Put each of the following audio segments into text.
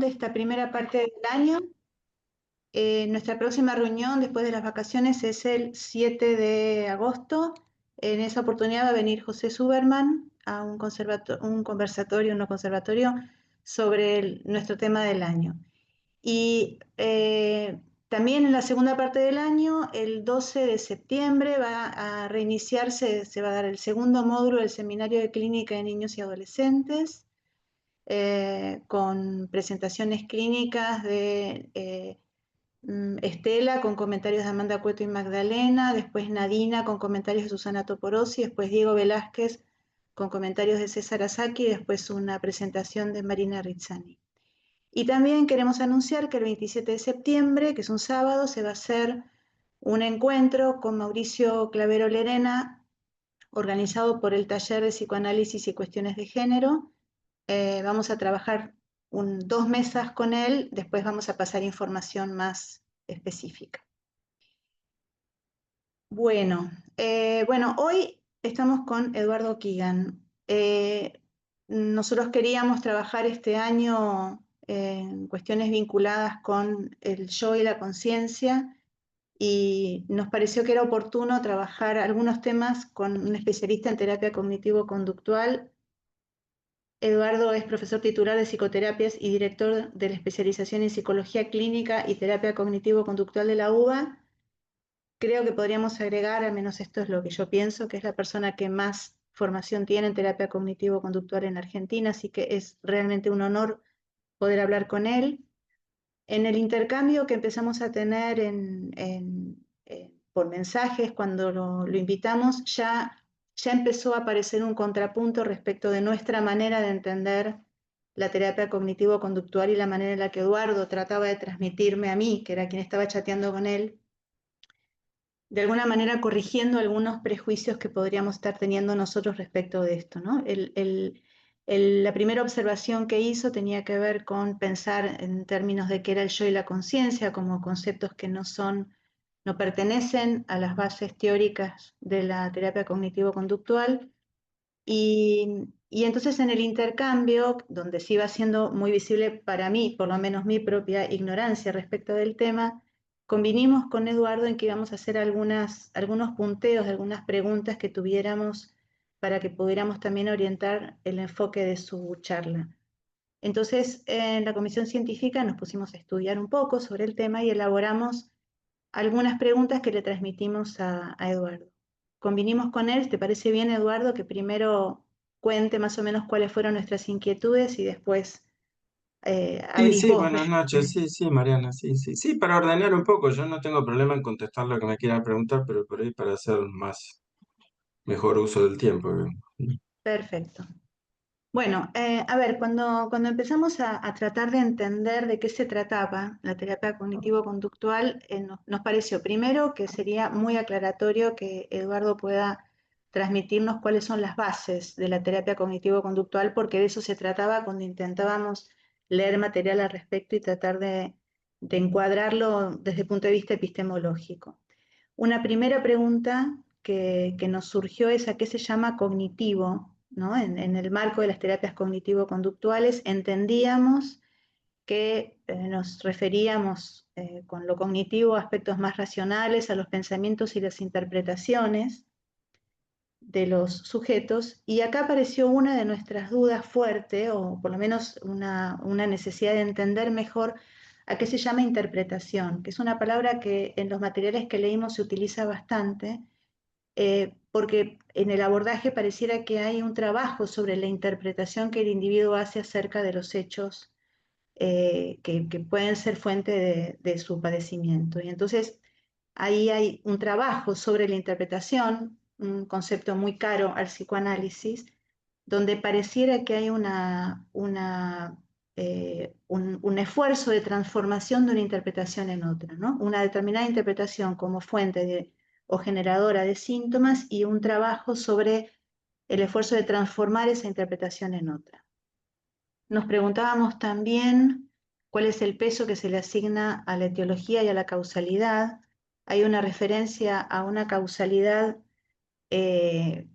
de esta primera parte del año. Nuestra próxima reunión después de las vacaciones es el 7 de agosto. En esa oportunidad va a venir José Suberman a un conversatorio sobre nuestro tema del año. Y también en la segunda parte del año, el 12 de septiembre, va a reiniciarse, se va a dar el segundo módulo del Seminario de Clínica de Niños y Adolescentes, con presentaciones clínicas de Estela con comentarios de Amanda Cueto y Magdalena, después Nadina con comentarios de Susana Toporossi, después Diego Velázquez con comentarios de César Asaki, y después una presentación de Marina Rizzani. Y también queremos anunciar que el 27 de septiembre, que es un sábado, se va a hacer un encuentro con Mauricio Clavero Lerena, organizado por el Taller de Psicoanálisis y Cuestiones de Género. Vamos a trabajar 2 mesas con él, después vamos a pasar información más específica. Bueno, hoy estamos con Eduardo Keegan. Nosotros queríamos trabajar este año en cuestiones vinculadas con el yo y la conciencia, y nos pareció que era oportuno trabajar algunos temas con un especialista en terapia cognitivo-conductual. Eduardo es profesor titular de psicoterapias y director de la especialización en psicología clínica y terapia cognitivo-conductual de la UBA. Creo que podríamos agregar, al menos esto es lo que yo pienso, que es la persona que más formación tiene en terapia cognitivo-conductual en Argentina, así que es realmente un honor poder hablar con él. En el intercambio que empezamos a tener por mensajes cuando lo invitamos, ya empezó a aparecer un contrapunto respecto de nuestra manera de entender la terapia cognitivo-conductual y la manera en la que Eduardo trataba de transmitirme a mí, que era quien estaba chateando con él, de alguna manera corrigiendo algunos prejuicios que podríamos estar teniendo nosotros respecto de esto, ¿no? La primera observación que hizo tenía que ver con pensar en términos de qué era el yo y la conciencia como conceptos que no pertenecen a las bases teóricas de la terapia cognitivo-conductual. Y entonces en el intercambio, donde sí iba siendo muy visible para mí, por lo menos mi propia ignorancia respecto del tema, convinimos con Eduardo en que íbamos a hacer algunos punteos, algunas preguntas que tuviéramos para que pudiéramos también orientar el enfoque de su charla. Entonces, en la comisión científica nos pusimos a estudiar un poco sobre el tema y elaboramos algunas preguntas que le transmitimos a Eduardo. Convinimos con él, ¿te parece bien, Eduardo, que primero cuente más o menos cuáles fueron nuestras inquietudes y después Sí, abrís sí, vos? buenas noches. Sí, sí, Mariana, sí, sí. Sí, para ordenar un poco, yo no tengo problema en contestar lo que me quieran preguntar, pero por ahí para hacer mejor uso del tiempo. Perfecto. Bueno, a ver, cuando empezamos a tratar de entender de qué se trataba la terapia cognitivo-conductual, nos pareció primero que sería muy aclaratorio que Eduardo pueda transmitirnos cuáles son las bases de la terapia cognitivo-conductual, porque de eso se trataba cuando intentábamos leer material al respecto y tratar de encuadrarlo desde el punto de vista epistemológico. Una primera pregunta que nos surgió es a qué se llama cognitivo, ¿no? En el marco de las terapias cognitivo-conductuales entendíamos que nos referíamos con lo cognitivo a aspectos más racionales, a los pensamientos y las interpretaciones de los sujetos, y acá apareció una de nuestras dudas fuerte, o por lo menos una necesidad de entender mejor a qué se llama interpretación, que es una palabra que en los materiales que leímos se utiliza bastante, porque en el abordaje pareciera que hay un trabajo sobre la interpretación que el individuo hace acerca de los hechos que pueden ser fuente de su padecimiento. Y entonces ahí hay un trabajo sobre la interpretación, un concepto muy caro al psicoanálisis, donde pareciera que hay un esfuerzo de transformación de una interpretación en otra, ¿no? Una determinada interpretación como fuente o generadora de síntomas y un trabajo sobre el esfuerzo de transformar esa interpretación en otra. Nos preguntábamos también cuál es el peso que se le asigna a la etiología y a la causalidad. Hay una referencia a una causalidad eh,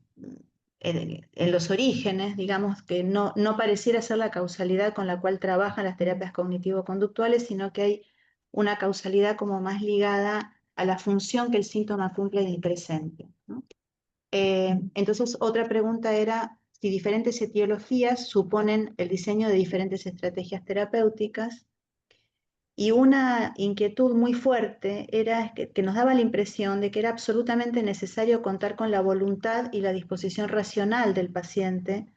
en los orígenes, digamos, que no pareciera ser la causalidad con la cual trabajan las terapias cognitivo-conductuales, sino que hay una causalidad como más ligada a la función que el síntoma cumple en el presente, ¿no? Entonces, otra pregunta era si diferentes etiologías suponen el diseño de diferentes estrategias terapéuticas. Y una inquietud muy fuerte era que nos daba la impresión de que era absolutamente necesario contar con la voluntad y la disposición racional del paciente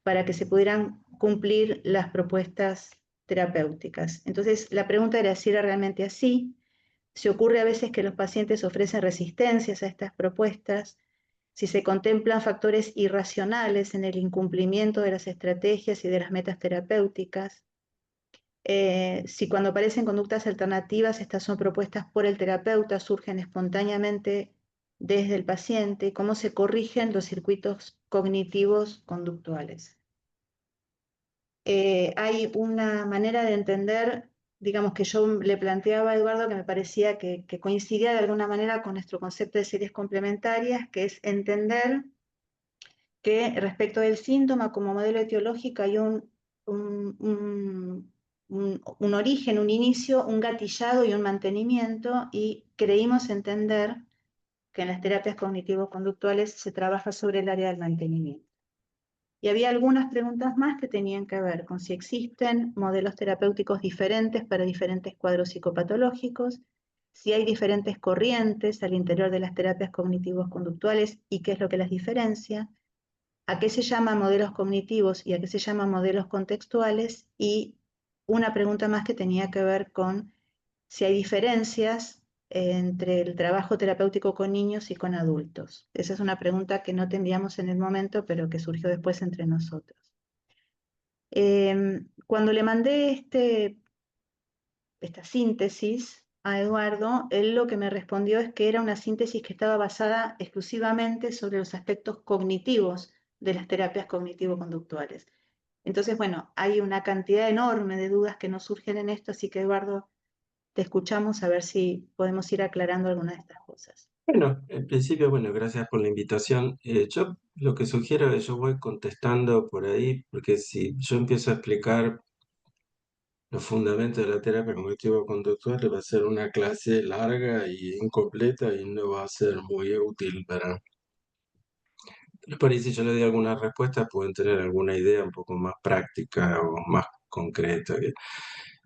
para que se pudieran cumplir las propuestas terapéuticas. Entonces, la pregunta era si era realmente así. Se ocurre a veces que los pacientes ofrecen resistencias a estas propuestas, si se contemplan factores irracionales en el incumplimiento de las estrategias y de las metas terapéuticas, si cuando aparecen conductas alternativas, estas son propuestas por el terapeuta, surgen espontáneamente desde el paciente, cómo se corrigen los circuitos cognitivos conductuales. Hay una manera de entender, digamos, que yo le planteaba a Eduardo, que me parecía que coincidía de alguna manera con nuestro concepto de series complementarias, que es entender que respecto del síntoma como modelo etiológico hay un origen, un inicio, un gatillado y un mantenimiento, y creímos entender que en las terapias cognitivo-conductuales se trabaja sobre el área del mantenimiento. Y había algunas preguntas más que tenían que ver con si existen modelos terapéuticos diferentes para diferentes cuadros psicopatológicos, si hay diferentes corrientes al interior de las terapias cognitivos conductuales y qué es lo que las diferencia, a qué se llaman modelos cognitivos y a qué se llaman modelos contextuales, y una pregunta más que tenía que ver con si hay diferencias entre el trabajo terapéutico con niños y con adultos. Esa es una pregunta que no teníamos en el momento, pero que surgió después entre nosotros. Cuando le mandé esta síntesis a Eduardo, él lo que me respondió es que era una síntesis que estaba basada exclusivamente sobre los aspectos cognitivos de las terapias cognitivo-conductuales. Entonces, bueno, hay una cantidad enorme de dudas que nos surgen en esto, así que Eduardo, te escuchamos a ver si podemos ir aclarando algunas de estas cosas. Bueno, en principio, bueno, gracias por la invitación. Yo lo que sugiero es yo voy contestando por ahí, porque si yo empiezo a explicar los fundamentos de la terapia cognitivo-conductual, va a ser una clase larga y incompleta y no va a ser muy útil para... Pero por ahí si yo le doy alguna respuesta, pueden tener alguna idea un poco más práctica o más concreta.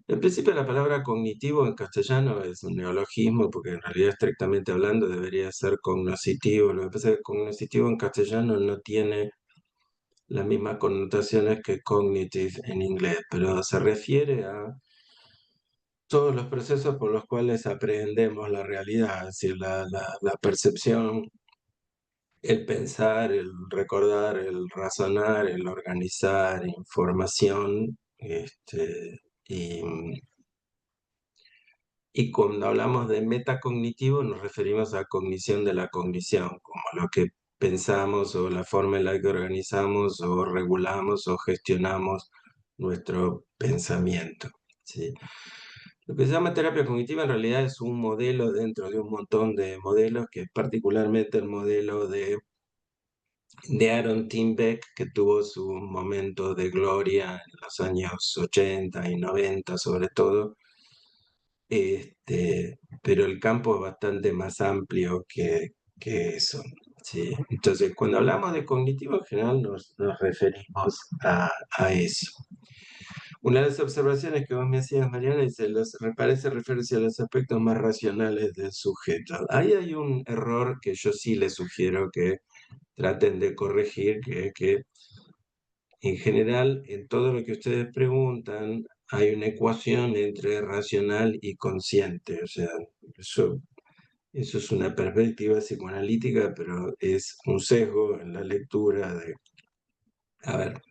En principio, la palabra cognitivo en castellano es un neologismo, porque en realidad, estrictamente hablando, debería ser cognoscitivo. Lo que pasa es que cognoscitivo en castellano no tiene las mismas connotaciones que cognitive en inglés, pero se refiere a todos los procesos por los cuales aprehendemos la realidad, es decir, la percepción, el pensar, el recordar, el razonar, el organizar información, y Y cuando hablamos de metacognitivo nos referimos a cognición de la cognición, como lo que pensamos o la forma en la que organizamos o regulamos o gestionamos nuestro pensamiento, ¿sí? Lo que se llama terapia cognitiva en realidad es un modelo dentro de un montón de modelos, que es particularmente el modelo de Aaron Timbeck, que tuvo su momento de gloria en los años 80 y 90 sobre todo. Pero el campo es bastante más amplio que eso, ¿sí? Entonces, cuando hablamos de cognitivo, en general nos referimos a eso. Una de las observaciones que vos me hacías, Mariana, dice, parece referirse a los aspectos más racionales del sujeto. Ahí hay un error que yo sí les sugiero que traten de corregir, que es que en general, en todo lo que ustedes preguntan, hay una ecuación entre racional y consciente. O sea, eso, eso es una perspectiva psicoanalítica, pero es un sesgo en la lectura de... A ver,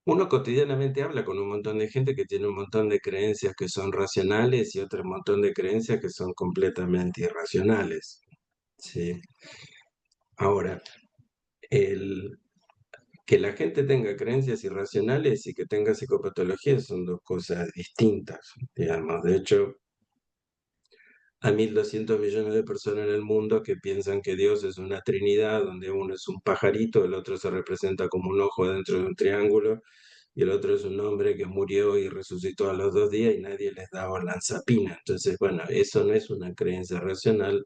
uno cotidianamente habla con un montón de gente que tiene un montón de creencias que son racionales y otro montón de creencias que son completamente irracionales, ¿sí? Ahora, el, que la gente tenga creencias irracionales y que tenga psicopatología son dos cosas distintas, digamos. De hecho, a 1.200 millones de personas en el mundo que piensan que Dios es una trinidad, donde uno es un pajarito, el otro se representa como un ojo dentro de un triángulo, y el otro es un hombre que murió y resucitó a los 2 días y nadie les daba lanzapina. Entonces, bueno, eso no es una creencia racional,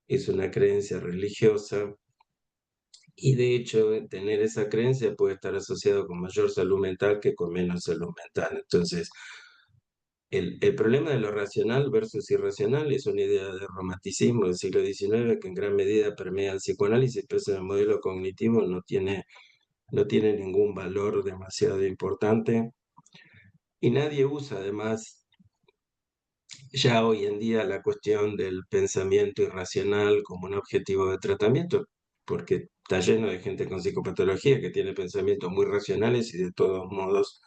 es una creencia religiosa. Y de hecho, tener esa creencia puede estar asociado con mayor salud mental que con menos salud mental. Entonces, el problema de lo racional versus irracional es una idea de romanticismo del siglo XIX que en gran medida permea el psicoanálisis, pero el modelo cognitivo no tiene ningún valor demasiado importante y nadie usa además ya hoy en día la cuestión del pensamiento irracional como un objetivo de tratamiento, porque está lleno de gente con psicopatología que tiene pensamientos muy racionales y de todos modos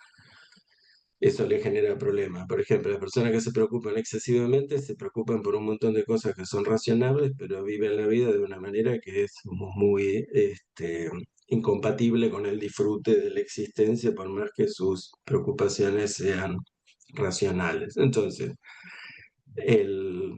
eso le genera problemas. Por ejemplo, las personas que se preocupan excesivamente se preocupan por un montón de cosas que son racionables, pero viven la vida de una manera que es muy incompatible con el disfrute de la existencia, por más que sus preocupaciones sean racionales. Entonces, el,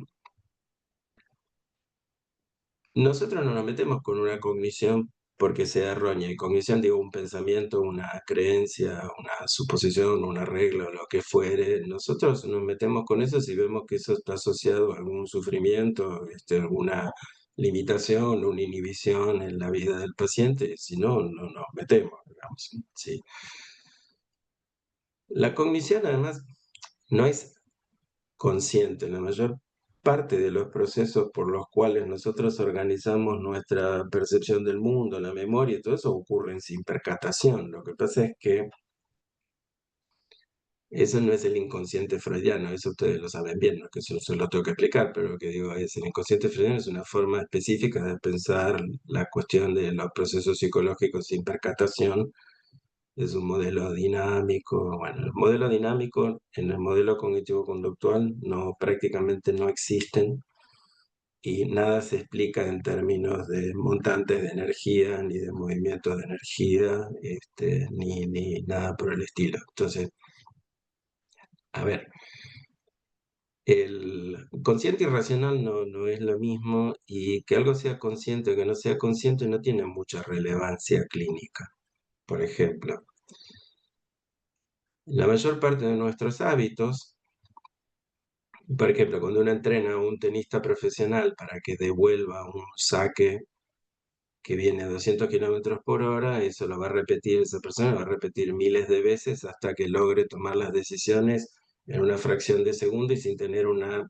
nosotros no nos metemos con una cognición porque sea errónea. Y cognición digo un pensamiento, una creencia, una suposición, una regla, lo que fuere. Nosotros nos metemos con eso si vemos que eso está asociado a algún sufrimiento, alguna limitación, una inhibición en la vida del paciente. Si no, no nos metemos, digamos. Sí. La cognición además no es consciente. La mayor parte de los procesos por los cuales nosotros organizamos nuestra percepción del mundo, la memoria y todo eso ocurren sin percatación. Lo que pasa es que eso no es el inconsciente freudiano, eso ustedes lo saben bien, no es que eso se lo tengo que explicar, pero lo que digo es, el inconsciente freudiano es una forma específica de pensar la cuestión de los procesos psicológicos sin percatación. Es un modelo dinámico. Bueno, el modelo dinámico en el modelo cognitivo-conductual no, prácticamente no existen y nada se explica en términos de montantes de energía, ni de movimientos de energía, ni nada por el estilo. Entonces, a ver, el consciente y racional no es lo mismo y que algo sea consciente o que no sea consciente no tiene mucha relevancia clínica. Por ejemplo, la mayor parte de nuestros hábitos, por ejemplo, cuando uno entrena a un tenista profesional para que devuelva un saque que viene a 200 kilómetros por hora, eso lo va a repetir, esa persona lo va a repetir miles de veces hasta que logre tomar las decisiones en una fracción de segundo y sin tener una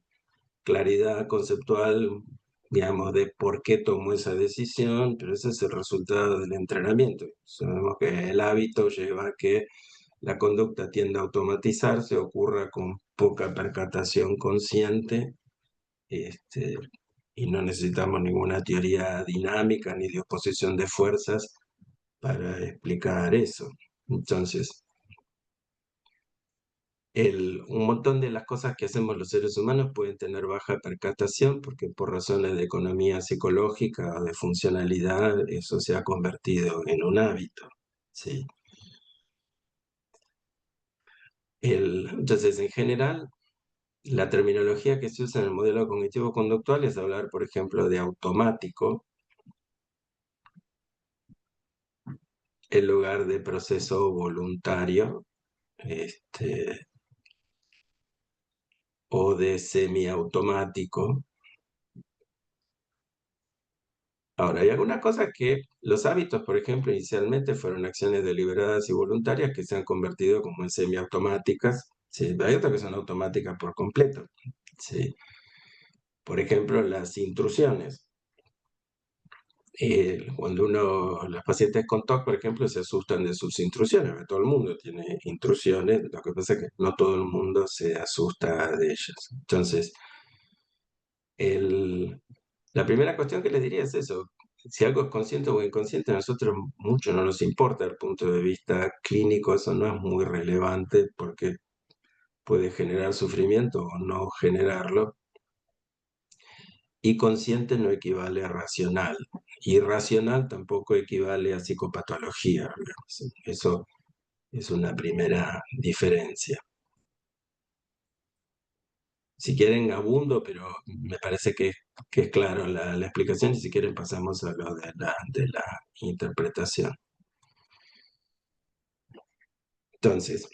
claridad conceptual, digamos, de por qué tomó esa decisión, pero ese es el resultado del entrenamiento. Sabemos que el hábito lleva a que la conducta tiende a automatizarse, ocurra con poca percatación consciente, este, y no necesitamos ninguna teoría dinámica ni de oposición de fuerzas para explicar eso. Entonces, un montón de las cosas que hacemos los seres humanos pueden tener baja percatación porque por razones de economía psicológica o de funcionalidad eso se ha convertido en un hábito. ¿Sí? Entonces, en general, la terminología que se usa en el modelo cognitivo-conductual es hablar, por ejemplo, de automático en lugar de proceso voluntario, este, o de semiautomático. Ahora, hay algunas cosas que los hábitos, por ejemplo, inicialmente fueron acciones deliberadas y voluntarias que se han convertido como en semiautomáticas. Sí, hay otras que son automáticas por completo. Sí. Por ejemplo, las intrusiones. Cuando los pacientes con TOC, por ejemplo, se asustan de sus intrusiones, porque todo el mundo tiene intrusiones, lo que pasa es que no todo el mundo se asusta de ellas. Entonces, la primera cuestión que les diría es eso. Si algo es consciente o inconsciente, a nosotros mucho no nos importa desde el punto de vista clínico, eso no es muy relevante porque puede generar sufrimiento o no generarlo. Y consciente no equivale a racional. Irracional tampoco equivale a psicopatología. Digamos. Eso es una primera diferencia. si quieren abundo, pero me parece que es claro la explicación y si quieren pasamos a lo de la interpretación. Entonces,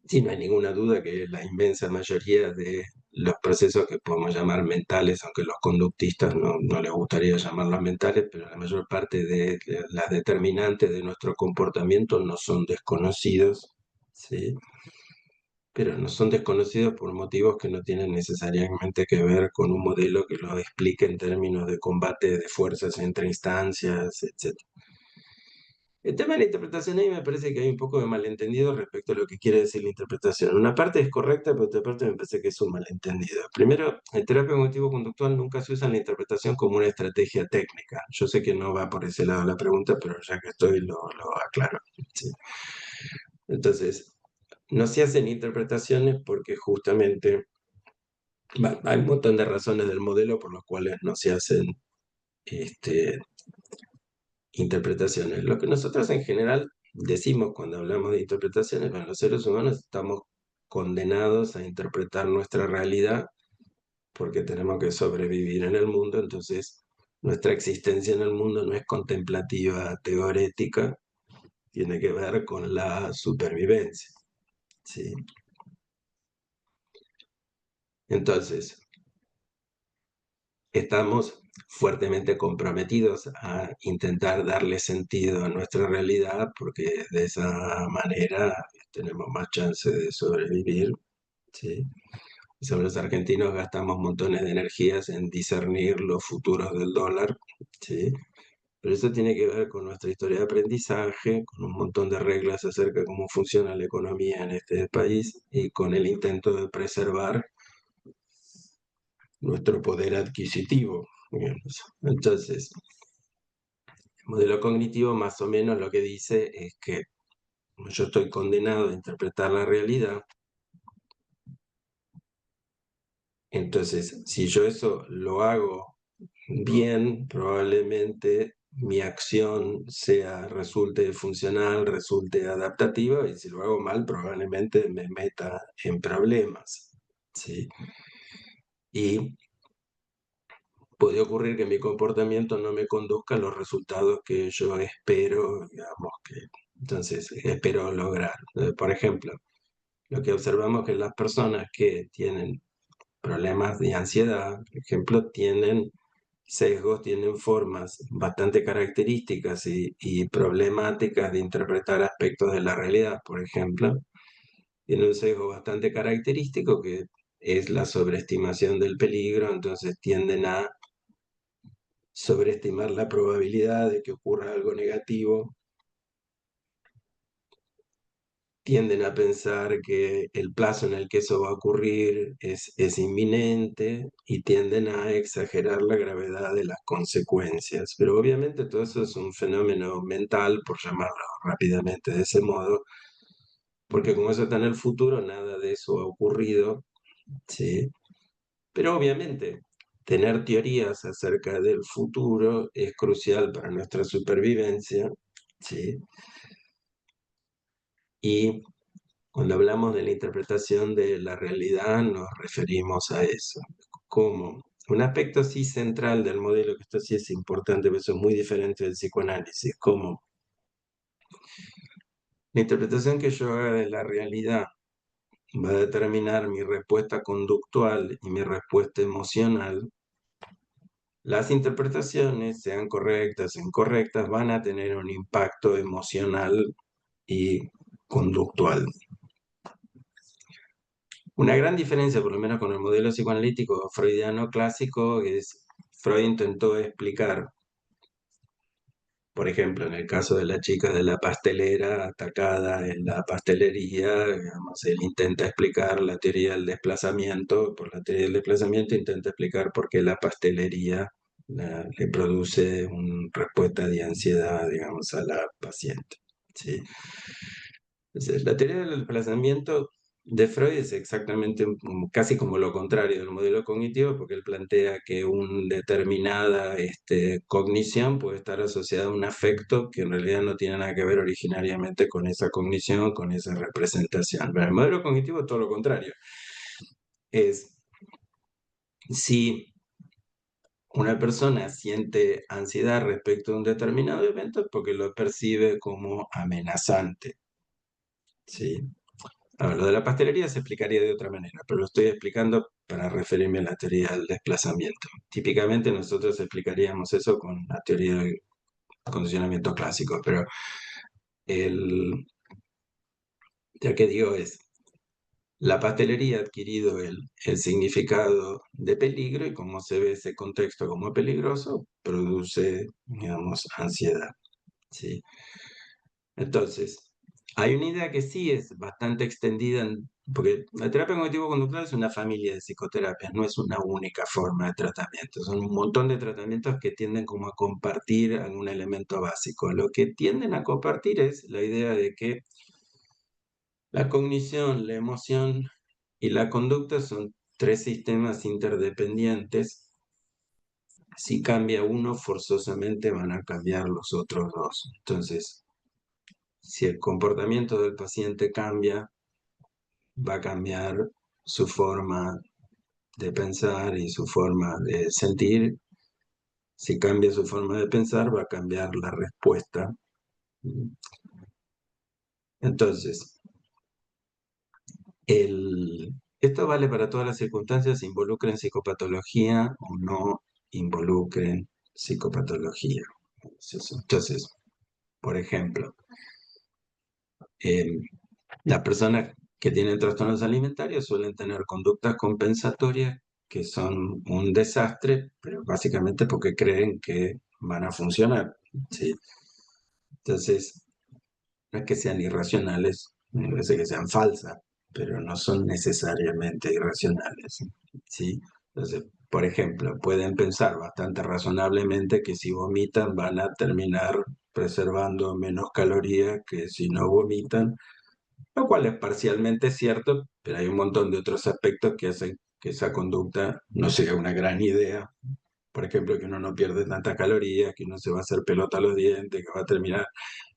sí, no hay ninguna duda que la inmensa mayoría de los procesos que podemos llamar mentales, aunque los conductistas no les gustaría llamarlos mentales, pero la mayor parte de las determinantes de nuestro comportamiento no son desconocidos, ¿sí? Pero no son desconocidos por motivos que no tienen necesariamente que ver con un modelo que lo explique en términos de combate de fuerzas entre instancias, etc. El tema de la interpretación ahí me parece que hay un poco de malentendido respecto a lo que quiere decir la interpretación. Una parte es correcta, pero otra parte me parece que es un malentendido. Primero, en terapia cognitivo-conductual nunca se usa la interpretación como una estrategia técnica. Yo sé que no va por ese lado la pregunta, pero ya que estoy lo aclaro. ¿Sí? Entonces, no se hacen interpretaciones porque justamente hay un montón de razones del modelo por las cuales no se hacen este, interpretaciones. Lo que nosotros en general decimos cuando hablamos de interpretaciones, bueno, los seres humanos estamos condenados a interpretar nuestra realidad porque tenemos que sobrevivir en el mundo, entonces nuestra existencia en el mundo no es contemplativa, teorética, tiene que ver con la supervivencia. ¿Sí? Entonces, estamos fuertemente comprometidos a intentar darle sentido a nuestra realidad porque de esa manera tenemos más chance de sobrevivir, ¿sí? O sea, los argentinos gastamos montones de energías en discernir los futuros del dólar, ¿sí? Pero eso tiene que ver con nuestra historia de aprendizaje, con un montón de reglas acerca de cómo funciona la economía en este país y con el intento de preservar nuestro poder adquisitivo, digamos. Entonces, el modelo cognitivo más o menos lo que dice es que yo estoy condenado a interpretar la realidad, entonces si yo eso lo hago bien, probablemente mi acción resulte funcional, resulte adaptativa, y si lo hago mal, probablemente me meta en problemas, ¿sí? Y puede ocurrir que mi comportamiento no me conduzca a los resultados que yo espero, digamos, entonces espero lograr. Por ejemplo, lo que observamos es que las personas que tienen problemas de ansiedad, por ejemplo, tienen sesgos, tienen formas bastante características y problemáticas de interpretar aspectos de la realidad. Por ejemplo, tiene un sesgo bastante característico que es la sobreestimación del peligro, entonces tienden a sobreestimar la probabilidad de que ocurra algo negativo, tienden a pensar que el plazo en el que eso va a ocurrir es inminente y tienden a exagerar la gravedad de las consecuencias. Pero obviamente todo eso es un fenómeno mental, por llamarlo rápidamente de ese modo, porque como eso está en el futuro, nada de eso ha ocurrido, ¿sí? Pero obviamente tener teorías acerca del futuro es crucial para nuestra supervivencia, ¿sí? Y cuando hablamos de la interpretación de la realidad, nos referimos a eso, como un aspecto así central del modelo, que esto sí es importante, pero eso es muy diferente del psicoanálisis, como la interpretación que yo haga de la realidad va a determinar mi respuesta conductual y mi respuesta emocional. Las interpretaciones, sean correctas o incorrectas, van a tener un impacto emocional y conductual. Una gran diferencia, por lo menos con el modelo psicoanalítico freudiano clásico, es Freud intentó explicar, por ejemplo, en el caso de la chica de la pastelera atacada en la pastelería, digamos, él intenta explicar la teoría del desplazamiento, por la teoría del desplazamiento intenta explicar por qué la pastelería le produce una respuesta de ansiedad, digamos, a la paciente. ¿Sí? Entonces, la teoría del desplazamiento de Freud es exactamente casi como lo contrario del modelo cognitivo, porque él plantea que una determinada cognición puede estar asociada a un afecto que en realidad no tiene nada que ver originariamente con esa cognición, con esa representación. Pero el modelo cognitivo es todo lo contrario. es si una persona siente ansiedad respecto a un determinado evento es porque lo percibe como amenazante, ¿sí? A ver, lo de la pastelería se explicaría de otra manera, pero lo estoy explicando para referirme a la teoría del desplazamiento. Típicamente nosotros explicaríamos eso con la teoría del condicionamiento clásico, pero ya que digo es, la pastelería ha adquirido el significado de peligro y como se ve ese contexto como peligroso, produce, digamos, ansiedad, ¿sí? Entonces, hay una idea que sí es bastante extendida, porque la terapia cognitivo-conductual es una familia de psicoterapias, no es una única forma de tratamiento, son un montón de tratamientos que tienden como a compartir algún elemento básico. Lo que tienden a compartir es la idea de que la cognición, la emoción y la conducta son tres sistemas interdependientes. Si cambia uno, forzosamente van a cambiar los otros dos. Entonces, si el comportamiento del paciente cambia, va a cambiar su forma de pensar y su forma de sentir. Si cambia su forma de pensar, va a cambiar la respuesta. Entonces, esto vale para todas las circunstancias, involucren psicopatología o no involucren psicopatología. Entonces, por ejemplo, eh, las personas que tienen trastornos alimentarios suelen tener conductas compensatorias que son un desastre, pero básicamente porque creen que van a funcionar, ¿sí? Entonces, no es que sean irracionales, me parece que sean falsas, pero no son necesariamente irracionales, ¿sí? Entonces, por ejemplo, pueden pensar bastante razonablemente que si vomitan van a terminar preservando menos calorías que si no vomitan, lo cual es parcialmente cierto, pero hay un montón de otros aspectos que hacen que esa conducta no sea una gran idea. Por ejemplo, que uno no pierde tantas calorías, que uno se va a hacer pelota a los dientes, que va a terminar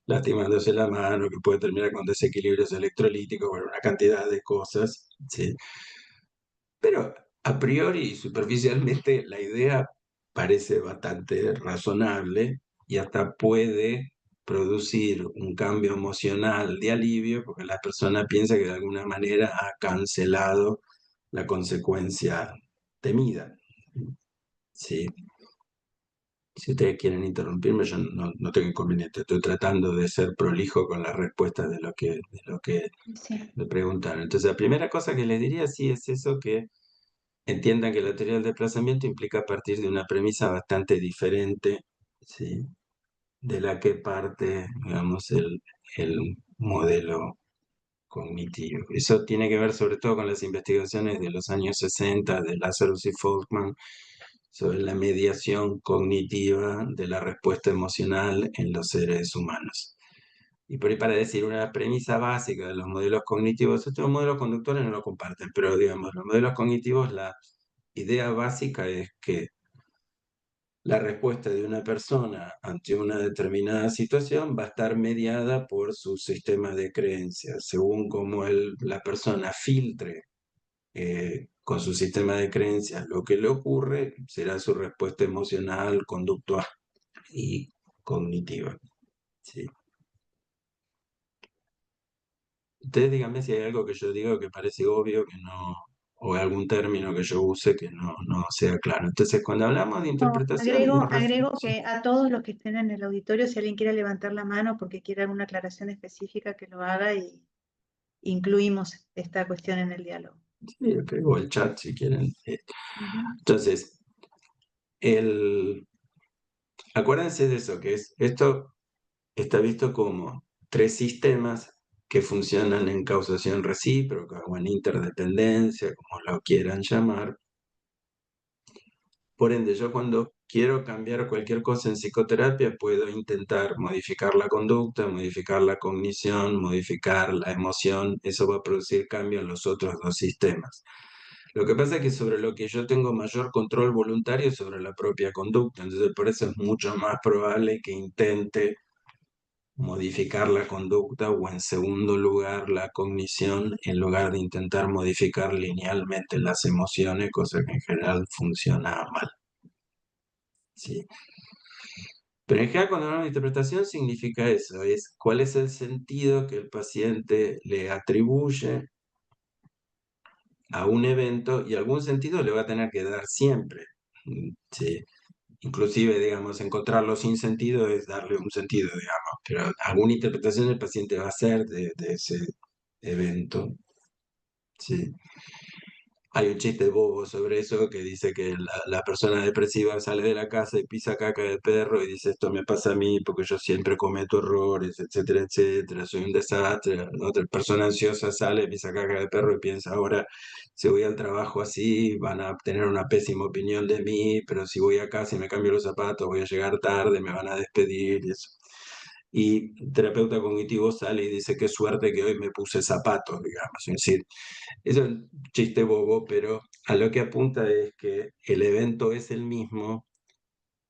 lastimándose la mano, que puede terminar con desequilibrios electrolíticos, bueno, una cantidad de cosas, ¿sí? Pero a priori y superficialmente la idea parece bastante razonable y hasta puede producir un cambio emocional de alivio porque la persona piensa que de alguna manera ha cancelado la consecuencia temida. ¿Sí? Si ustedes quieren interrumpirme, yo no tengo inconveniente. Estoy tratando de ser prolijo con las respuestas de lo que Sí. me preguntaron. Entonces, la primera cosa que les diría sí es eso, que entiendan que la teoría del desplazamiento implica partir de una premisa bastante diferente, ¿sí? De la que parte, digamos, el modelo cognitivo. Eso tiene que ver sobre todo con las investigaciones de los años 60 de Lazarus y Folkman sobre la mediación cognitiva de la respuesta emocional en los seres humanos. Y por ahí para decir una premisa básica de los modelos cognitivos, estos modelos conductuales no lo comparten, pero digamos, los modelos cognitivos, la idea básica es que la respuesta de una persona ante una determinada situación va a estar mediada por su sistema de creencias, según cómo la persona filtre con su sistema de creencias lo que le ocurre, será su respuesta emocional, conductual y cognitiva. ¿Sí? Ustedes díganme si hay algo que yo digo que parece obvio, que no, o algún término que yo use que no sea claro. Entonces, cuando hablamos de No, interpretación, agrego que a todos los que estén en el auditorio, si alguien quiere levantar la mano porque quiere alguna aclaración específica, que lo haga y incluimos esta cuestión en el diálogo. sí, o el chat si quieren. Ujú. Entonces, acuérdense de eso, que esto está visto como tres sistemas que funcionan en causación recíproca o en interdependencia, como lo quieran llamar. Por ende, yo cuando quiero cambiar cualquier cosa en psicoterapia, puedo intentar modificar la conducta, modificar la cognición, modificar la emoción. Eso va a producir cambio en los otros dos sistemas. Lo que pasa es que sobre lo que yo tengo mayor control voluntario es sobre la propia conducta. Entonces, por eso es mucho más probable que intente modificar la conducta o en segundo lugar la cognición en lugar de intentar modificar linealmente las emociones, cosa que en general funciona mal. ¿Sí? Pero en general cuando hablamos de interpretación significa eso, es cuál es el sentido que el paciente le atribuye a un evento y algún sentido le va a tener que dar siempre. ¿Sí? Inclusive, digamos, encontrarlo sin sentido es darle un sentido, digamos, pero alguna interpretación el paciente va a hacer de ese evento. ¿Sí? Hay un chiste bobo sobre eso que dice que la persona depresiva sale de la casa y pisa caca de perro y dice esto me pasa a mí porque yo siempre cometo errores, etcétera, etcétera, soy un desastre. La otra persona ansiosa sale, pisa caca de perro y piensa ahora si voy al trabajo así van a tener una pésima opinión de mí, pero si voy a casa y me cambio los zapatos voy a llegar tarde, me van a despedir y eso. Y el terapeuta cognitivo sale y dice qué suerte que hoy me puse zapatos, digamos. Es decir, es un chiste bobo, pero a lo que apunta es que el evento es el mismo,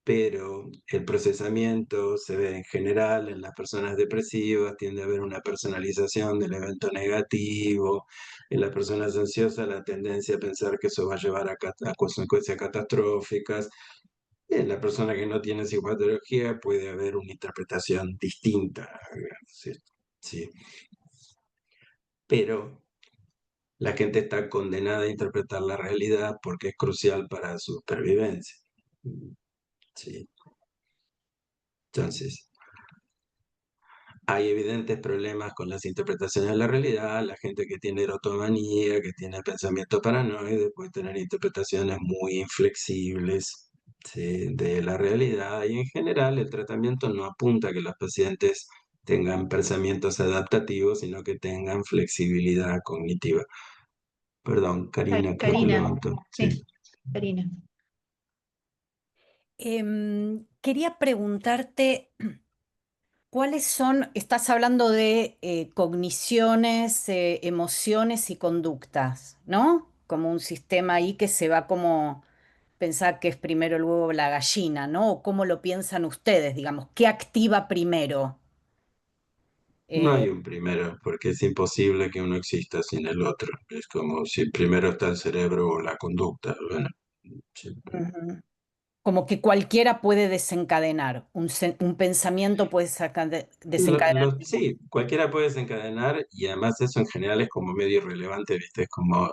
pero el procesamiento se ve en general en las personas depresivas, tiende a haber una personalización del evento negativo, en las personas ansiosas la tendencia a pensar que eso va a llevar a consecuencias catastróficas, en la persona que no tiene psicopatología puede haber una interpretación distinta, ¿sí? Sí. Pero la gente está condenada a interpretar la realidad porque es crucial para su supervivencia. Sí. Entonces, hay evidentes problemas con las interpretaciones de la realidad. La gente que tiene erotomanía, que tiene pensamiento paranoide, puede tener interpretaciones muy inflexibles, ¿sí?, de la realidad. Y en general, el tratamiento no apunta a que los pacientes tengan pensamientos adaptativos, sino que tengan flexibilidad cognitiva. Perdón, Karina, creo que Karina, levantó. Sí. sí, Karina. Quería preguntarte, ¿cuáles son, estás hablando de cogniciones, emociones y conductas, ¿no? Como un sistema ahí que se va como pensar que es primero el huevo o la gallina, ¿no? O cómo lo piensan ustedes, digamos, ¿qué activa primero? No Eh, hay un primero, porque es imposible que uno exista sin el otro. Es como si primero está el cerebro o la conducta. Bueno, sí. Ujú. Como que cualquiera puede desencadenar, un pensamiento puede desencadenar. Sí, cualquiera puede desencadenar y además eso en general es como medio irrelevante, ¿viste? Es como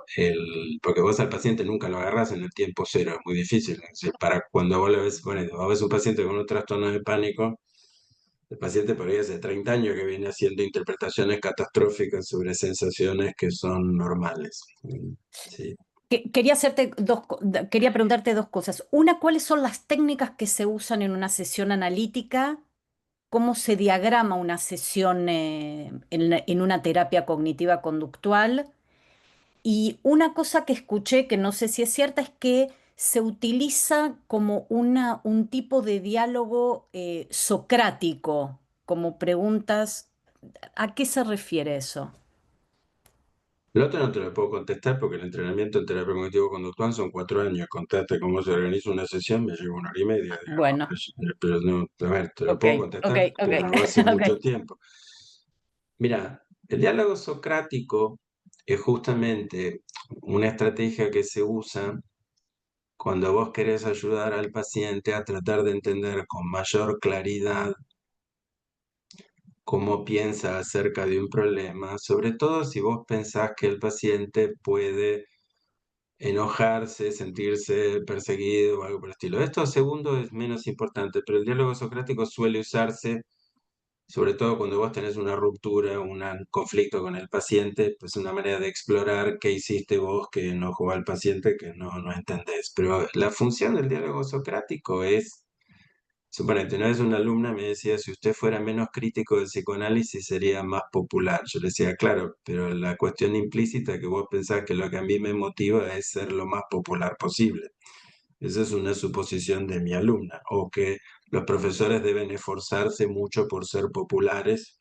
porque vos al paciente nunca lo agarrás en el tiempo cero, es muy difícil. Es decir, para cuando vos lo ves, bueno, vos ves un paciente con un trastorno de pánico, el paciente por ahí hace 30 años que viene haciendo interpretaciones catastróficas sobre sensaciones que son normales. Sí. Quería preguntarte dos cosas. Una, ¿cuáles son las técnicas que se usan en una sesión analítica? ¿Cómo se diagrama una sesión en una terapia cognitiva conductual? Y una cosa que escuché, que no sé si es cierta, es que se utiliza como un tipo de diálogo socrático, como preguntas. ¿A qué se refiere eso? El otro no te lo puedo contestar porque el entrenamiento en terapia cognitivo-conductual son 4 años. Contarte cómo se organiza una sesión me lleva 1 hora y media, digamos. Bueno, Pero no, a ver, te lo ok, puedo ok, contestar, ok, pero hace mucho ok. tiempo. Mira, el diálogo socrático es justamente una estrategia que se usa cuando vos querés ayudar al paciente a tratar de entender con mayor claridad cómo piensa acerca de un problema, sobre todo si vos pensás que el paciente puede enojarse, sentirse perseguido o algo por el estilo. Esto segundo es menos importante, pero el diálogo socrático suele usarse sobre todo cuando vos tenés una ruptura, un conflicto con el paciente, pues una manera de explorar qué hiciste vos que enojó al paciente que no entendés. Pero la función del diálogo socrático es, suponete, una vez una alumna me decía, si usted fuera menos crítico del psicoanálisis sería más popular. Yo le decía, claro, pero la cuestión implícita es que vos pensás que lo que a mí me motiva es ser lo más popular posible. Esa es una suposición de mi alumna, o que los profesores deben esforzarse mucho por ser populares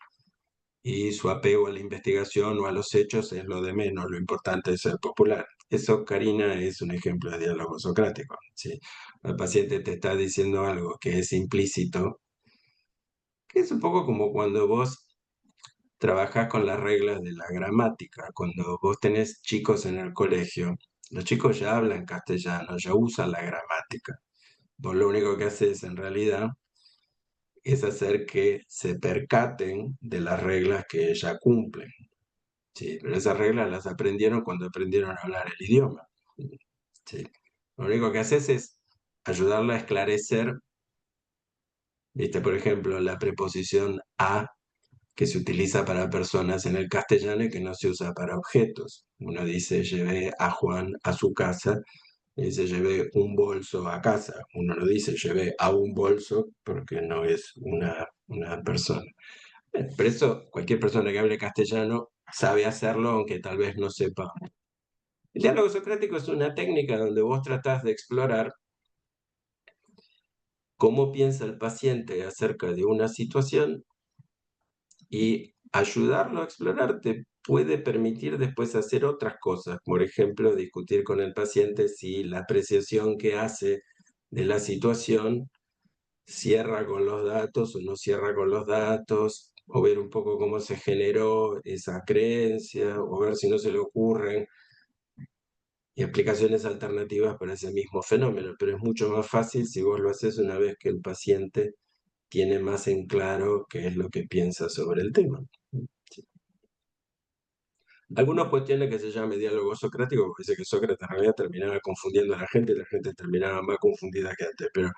y su apego a la investigación o a los hechos es lo de menos, lo importante es ser popular. Eso, Karina, es un ejemplo de diálogo socrático. ¿Sí? El paciente te está diciendo algo que es implícito que es un poco como cuando vos trabajás con las reglas de la gramática. Cuando vos tenés chicos en el colegio, los chicos ya hablan castellano, ya usan la gramática. Vos lo único que haces en realidad es hacer que se percaten de las reglas que ya cumplen. Sí, pero esas reglas las aprendieron cuando aprendieron a hablar el idioma. Sí. Lo único que haces es ayudarlo a esclarecer, ¿viste? Por ejemplo, la preposición a que se utiliza para personas en el castellano y que no se usa para objetos. Uno dice, llevé a Juan a su casa, y dice, llevé un bolso a casa. Uno no dice, llevé a un bolso, porque no es una persona. Por eso, cualquier persona que hable castellano sabe hacerlo, aunque tal vez no sepa. El diálogo socrático es una técnica donde vos tratás de explorar cómo piensa el paciente acerca de una situación y ayudarlo a explorar te puede permitir después hacer otras cosas. Por ejemplo, discutir con el paciente si la apreciación que hace de la situación cierra con los datos o no cierra con los datos, o ver un poco cómo se generó esa creencia, o ver si no se le ocurren y explicaciones alternativas para ese mismo fenómeno. Pero es mucho más fácil si vos lo haces una vez que el paciente tiene más en claro qué es lo que piensa sobre el tema. Sí. Algunos cuestionan que se llame diálogo socrático, porque dice que Sócrates en realidad terminaba confundiendo a la gente y la gente terminaba más confundida que antes, pero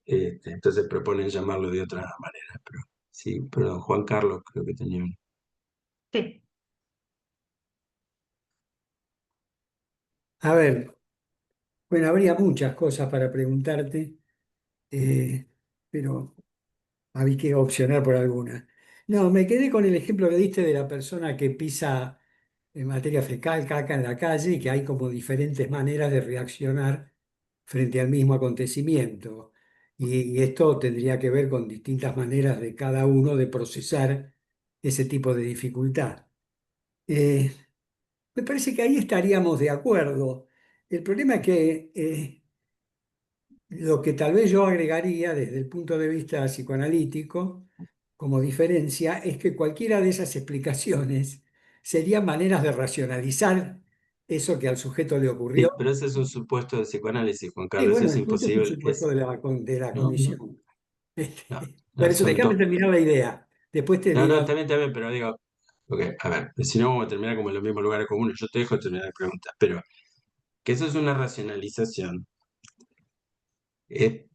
entonces proponen llamarlo de otra manera. Pero, sí, perdón, Juan Carlos creo que tenía un... Sí. A ver, bueno, habría muchas cosas para preguntarte, eh, pero había que opcionar por alguna. No, me quedé con el ejemplo que diste de la persona que pisa en materia fecal, caca en la calle y que hay como diferentes maneras de reaccionar frente al mismo acontecimiento. Y esto tendría que ver con distintas maneras de cada uno de procesar ese tipo de dificultad. Eh, Me parece que ahí estaríamos de acuerdo. El problema es que lo que tal vez yo agregaría desde el punto de vista psicoanalítico, como diferencia, es que cualquiera de esas explicaciones serían maneras de racionalizar eso que al sujeto le ocurrió. Sí, pero ese es un supuesto de psicoanálisis, Juan Y Carlos, eso bueno, es entonces es un imposible. supuesto de la No, no, cognición. no, Por no, eso, son déjame dos. terminar la idea. Después te No, no, digo, está bien, pero digo, ok, a ver, si no vamos a terminar como en los mismos lugares comunes. Yo te dejo terminar la pregunta, pero que eso es una racionalización, es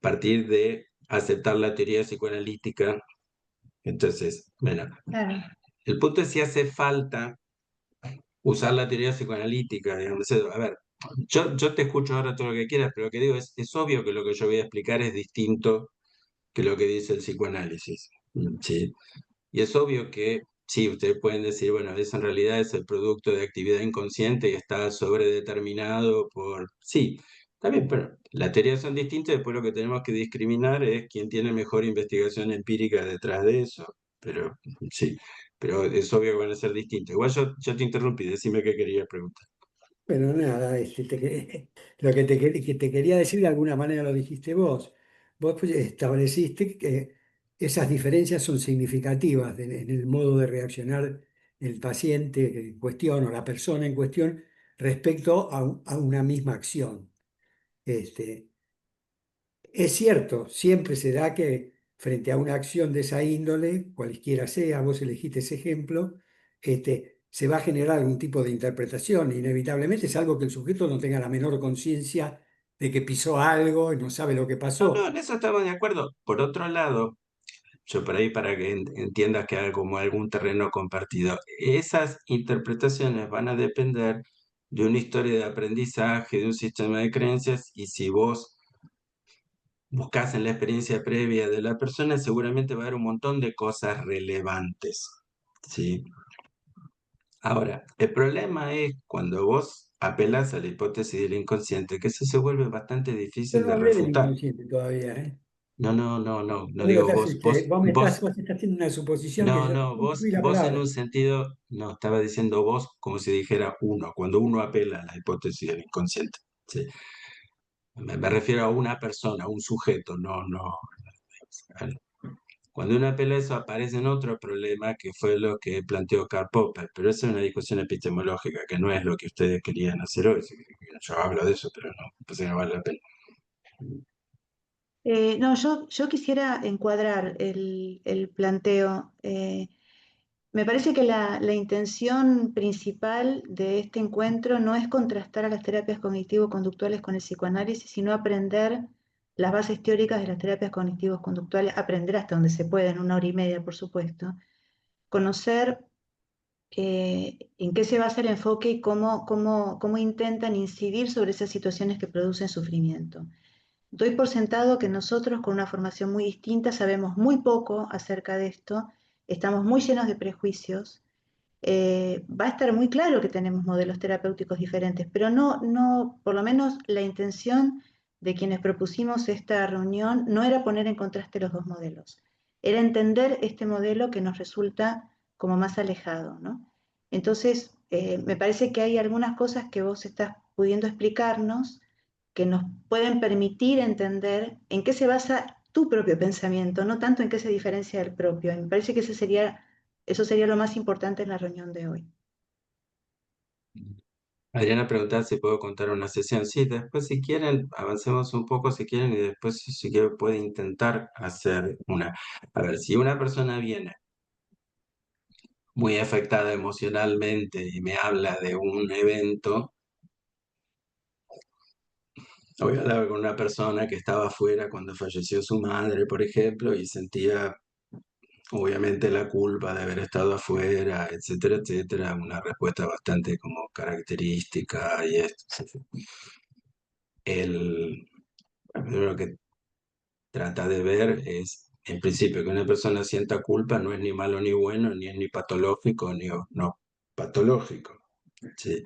partir de aceptar la teoría psicoanalítica. Entonces, bueno, Claro. el punto es si hace falta usar la teoría psicoanalítica, digamos. A ver, yo te escucho ahora todo lo que quieras, pero lo que digo es obvio que lo que yo voy a explicar es distinto que lo que dice el psicoanálisis. ¿Sí? Y es obvio que, sí, ustedes pueden decir, bueno, eso en realidad es el producto de actividad inconsciente y está sobredeterminado por... Sí, también, pero las teorías son distintas, después lo que tenemos que discriminar es quién tiene mejor investigación empírica detrás de eso. Pero sí, pero es obvio que van a ser distintas. Igual yo te interrumpí, decime qué quería preguntar. pero nada, lo que que te quería decir de alguna manera lo dijiste vos. Vos pues, estableciste que esas diferencias son significativas en el modo de reaccionar el paciente en cuestión o la persona en cuestión respecto a una misma acción. Este, es cierto, siempre se da que frente a una acción de esa índole, cualquiera sea, vos elegiste ese ejemplo, se va a generar algún tipo de interpretación, inevitablemente, salvo que el sujeto no tenga la menor conciencia de que pisó algo y no sabe lo que No, no, pasó. en eso estamos de acuerdo. Por otro lado, yo por ahí para que entiendas que hay como algún terreno compartido, esas interpretaciones van a depender de una historia de aprendizaje, de un sistema de creencias, y si vos buscas en la experiencia previa de la persona, seguramente va a haber un montón de cosas relevantes, ¿sí? Ahora, el problema es cuando vos apelas a la hipótesis del inconsciente, que eso se vuelve bastante Yo difícil no de hablé del refutar. inconsciente todavía, ¿eh? No, no, no, no, no Vos, lo digo estás, vos, vos, vos vos, estás haciendo una suposición que no, yo no no, fui la vos en palabra. un sentido, no, estaba diciendo vos como si dijera uno, cuando uno apela a la hipótesis del inconsciente, ¿sí? Me refiero a una persona, a un sujeto, no, no. Cuando uno apela a eso, aparecen otros problemas, que fue lo que planteó Karl Popper, pero esa es una discusión epistemológica, que no es lo que ustedes querían hacer hoy. Yo hablo de eso, pero no, pues no vale la pena. No, yo quisiera encuadrar el planteo. Me parece que la intención principal de este encuentro no es contrastar a las terapias cognitivo-conductuales con el psicoanálisis, sino aprender las bases teóricas de las terapias cognitivo-conductuales, aprender hasta donde se pueda, en 1 hora y media, por supuesto, conocer en qué se basa el enfoque y cómo intentan incidir sobre esas situaciones que producen sufrimiento. Doy por sentado que nosotros, con una formación muy distinta, sabemos muy poco acerca de esto, estamos muy llenos de prejuicios. Va a estar muy claro que tenemos modelos terapéuticos diferentes, pero no, por lo menos la intención de quienes propusimos esta reunión no era poner en contraste los dos modelos, era entender este modelo que nos resulta como más alejado, ¿no? Entonces, me parece que hay algunas cosas que vos estás pudiendo explicarnos que nos pueden permitir entender en qué se basa tu propio pensamiento, no tanto en qué se diferencia del propio. Y me parece que eso sería lo más importante en la reunión de hoy. Adriana preguntaba si puedo contar una sesión. Sí, después si quieren, avancemos un poco si quieren y después si quieren puede intentar hacer una. A ver, si una persona viene muy afectada emocionalmente y me habla de un evento, voy a hablar con una persona que estaba afuera cuando falleció su madre, por ejemplo, y sentía obviamente la culpa de haber estado afuera, etcétera, etcétera, una respuesta bastante como característica y esto. El, lo que trata de ver es, en principio, que una persona sienta culpa no es ni malo ni bueno, ni es ni patológico, ni no patológico. ¿Sí?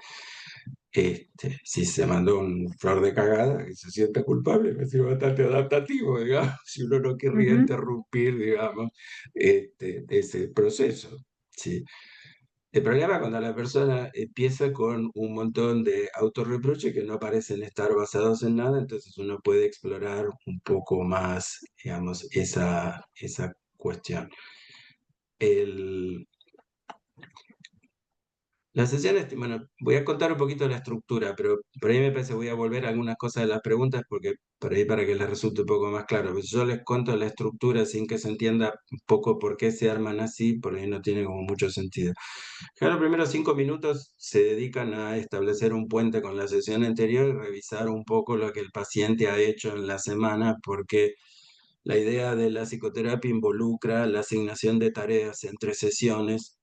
Si se mandó un flor de cagada y se siente culpable, me parece bastante adaptativo, digamos, si uno no querría interrumpir, digamos, ese proceso. ¿Sí? El problema cuando la persona empieza con un montón de autorreproches que no parecen estar basados en nada, entonces uno puede explorar un poco más, digamos, esa cuestión. Las sesiones, bueno, voy a contar un poquito de la estructura, pero por ahí me parece voy a volver a algunas cosas de las preguntas, porque por ahí para que les resulte un poco más claro. Pues yo les cuento la estructura sin que se entienda un poco por qué se arman así, por ahí no tiene como mucho sentido. Ya los primeros 5 minutos se dedican a establecer un puente con la sesión anterior y revisar un poco lo que el paciente ha hecho en la semana, porque la idea de la psicoterapia involucra la asignación de tareas entre sesiones,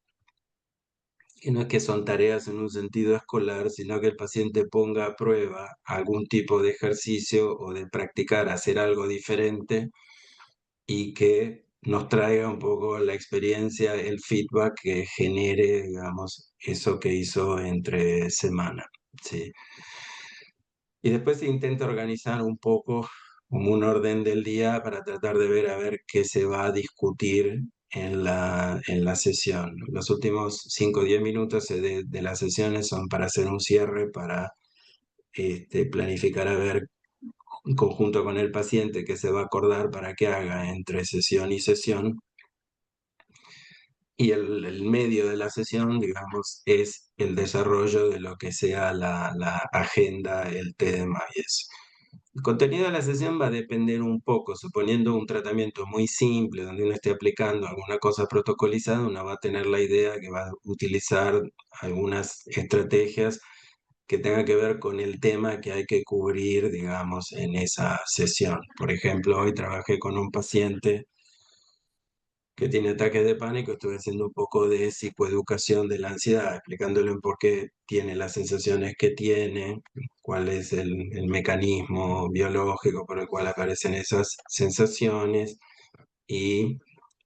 y no es que son tareas en un sentido escolar, sino que el paciente ponga a prueba algún tipo de ejercicio o de practicar, hacer algo diferente y que nos traiga un poco la experiencia, el feedback que genere, digamos, eso que hizo entre semana. ¿Sí? Y después se intenta organizar un poco como un orden del día para tratar de ver a ver qué se va a discutir en la sesión. Los últimos 5 o 10 minutos de las sesiones son para hacer un cierre, para planificar a ver en conjunto con el paciente qué se va a acordar para que haga entre sesión y sesión. Y el medio de la sesión, digamos, es el desarrollo de lo que sea la agenda, el tema y eso. El contenido de la sesión va a depender un poco, suponiendo un tratamiento muy simple, donde uno esté aplicando alguna cosa protocolizada, uno va a tener la idea que va a utilizar algunas estrategias que tengan que ver con el tema que hay que cubrir, digamos, en esa sesión. Por ejemplo, hoy trabajé con un paciente que tiene ataques de pánico, estuve haciendo un poco de psicoeducación de la ansiedad, explicándole por qué tiene las sensaciones que tiene, cuál es el mecanismo biológico por el cual aparecen esas sensaciones y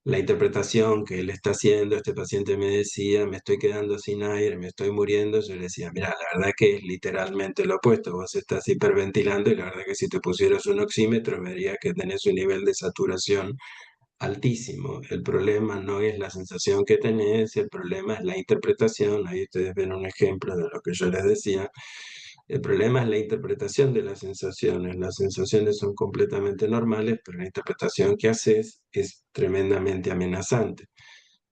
la interpretación que él está haciendo. Este paciente me decía, me estoy quedando sin aire, me estoy muriendo. Yo le decía, mira, la verdad que es literalmente lo opuesto, vos estás hiperventilando y la verdad que si te pusieras un oxímetro verías que tenés un nivel de saturación altísimo. El problema no es la sensación que tenés, el problema es la interpretación. Ahí ustedes ven un ejemplo de lo que yo les decía. El problema es la interpretación de las sensaciones. Las sensaciones son completamente normales, pero la interpretación que haces es tremendamente amenazante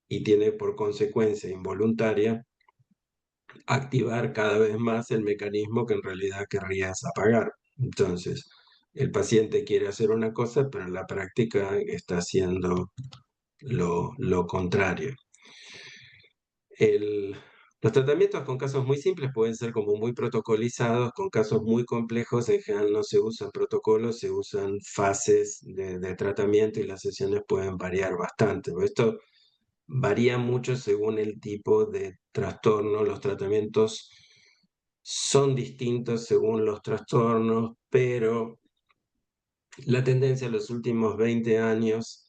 y tiene por consecuencia involuntaria activar cada vez más el mecanismo que en realidad querrías apagar. Entonces, el paciente quiere hacer una cosa, pero en la práctica está haciendo lo contrario. Los tratamientos con casos muy simples pueden ser como muy protocolizados, con casos muy complejos en general no se usan protocolos, se usan fases de tratamiento y las sesiones pueden variar bastante. Esto varía mucho según el tipo de trastorno, los tratamientos son distintos según los trastornos, pero la tendencia en los últimos 20 años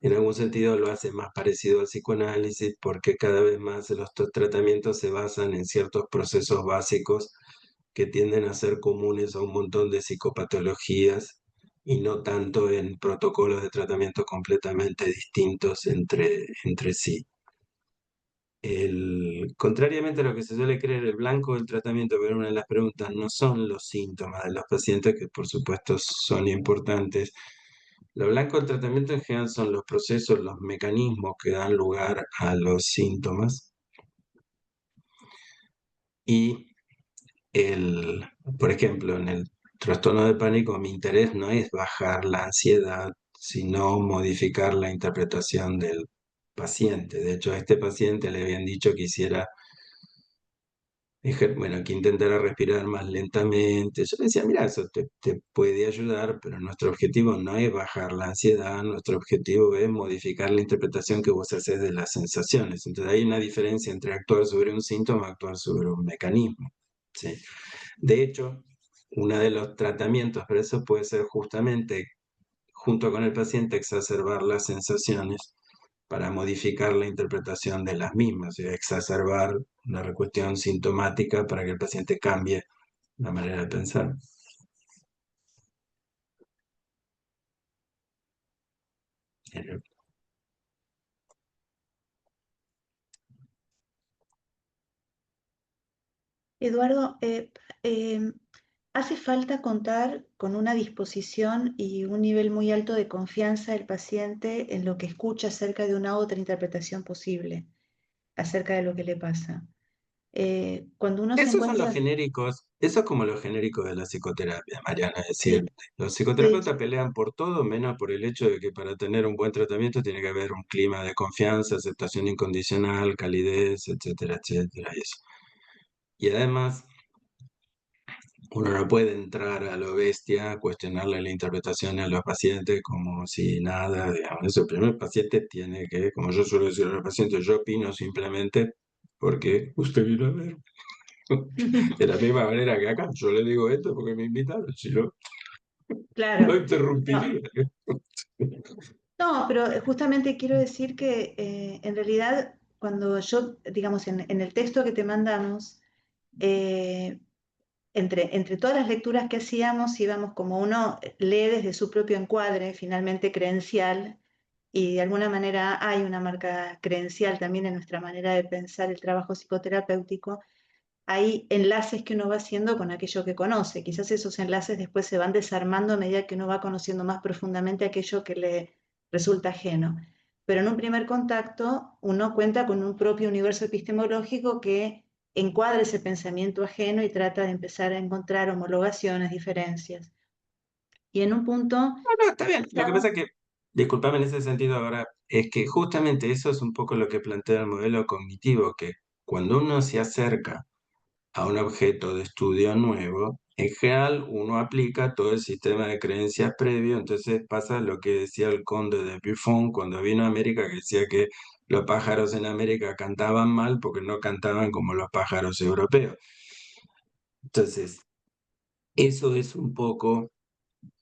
en algún sentido lo hace más parecido al psicoanálisis porque cada vez más los tratamientos se basan en ciertos procesos básicos que tienden a ser comunes a un montón de psicopatologías y no tanto en protocolos de tratamiento completamente distintos entre sí. Contrariamente a lo que se suele creer, el blanco del tratamiento, pero una de las preguntas no son los síntomas de los pacientes, que por supuesto son importantes. Lo blanco del tratamiento en general son los procesos, los mecanismos que dan lugar a los síntomas. Y, por ejemplo, en el trastorno de pánico, mi interés no es bajar la ansiedad, sino modificar la interpretación del paciente. De hecho, a este paciente le habían dicho que hiciera bueno, que intentara respirar más lentamente. Yo le decía, mira, eso te puede ayudar, pero nuestro objetivo no es bajar la ansiedad, nuestro objetivo es modificar la interpretación que vos haces de las sensaciones. Entonces hay una diferencia entre actuar sobre un síntoma y actuar sobre un mecanismo. ¿Sí? De hecho, uno de los tratamientos para eso puede ser justamente, junto con el paciente, exacerbar las sensaciones para modificar la interpretación de las mismas, y exacerbar una cuestión sintomática para que el paciente cambie la manera de pensar. Eduardo, hace falta contar con una disposición y un nivel muy alto de confianza del paciente en lo que escucha acerca de una otra interpretación posible, acerca de lo que le pasa. Cuando uno se Esos son los encuentra... genéricos, eso es como los genéricos de la psicoterapia, Mariana, es decir, Sí, los sí, psicoterapeutas pelean por todo, menos por el hecho de que para tener un buen tratamiento tiene que haber un clima de confianza, aceptación incondicional, calidez, etcétera, etcétera, y eso. Y además, uno no puede entrar a lo bestia a cuestionarle la interpretación a los pacientes como si nada, digamos. Eso, el primer paciente tiene que, como yo suelo decir a los pacientes, yo opino simplemente porque usted vino a ver. De la misma manera que acá, yo le digo esto porque me invitaron, si no, claro. no No, interrumpiría. no, pero justamente quiero decir que en realidad cuando yo, digamos, en el texto que te mandamos, eh, entre todas las lecturas que hacíamos, íbamos como uno lee desde su propio encuadre, finalmente creencial, y de alguna manera hay una marca creencial también en nuestra manera de pensar el trabajo psicoterapéutico. Hay enlaces que uno va haciendo con aquello que conoce. Quizás esos enlaces después se van desarmando a medida que uno va conociendo más profundamente aquello que le resulta ajeno. Pero en un primer contacto uno cuenta con un propio universo epistemológico que encuadra ese pensamiento ajeno y trata de empezar a encontrar homologaciones, diferencias. Y en un punto, No, no, está bien. Lo que estamos- pasa es que, disculpame en ese sentido ahora, es que justamente eso es un poco lo que plantea el modelo cognitivo, que cuando uno se acerca a un objeto de estudio nuevo, en general uno aplica todo el sistema de creencias previo, entonces pasa lo que decía el conde de Buffon cuando vino a América, que decía que los pájaros en América cantaban mal porque no cantaban como los pájaros europeos. Entonces, eso es un poco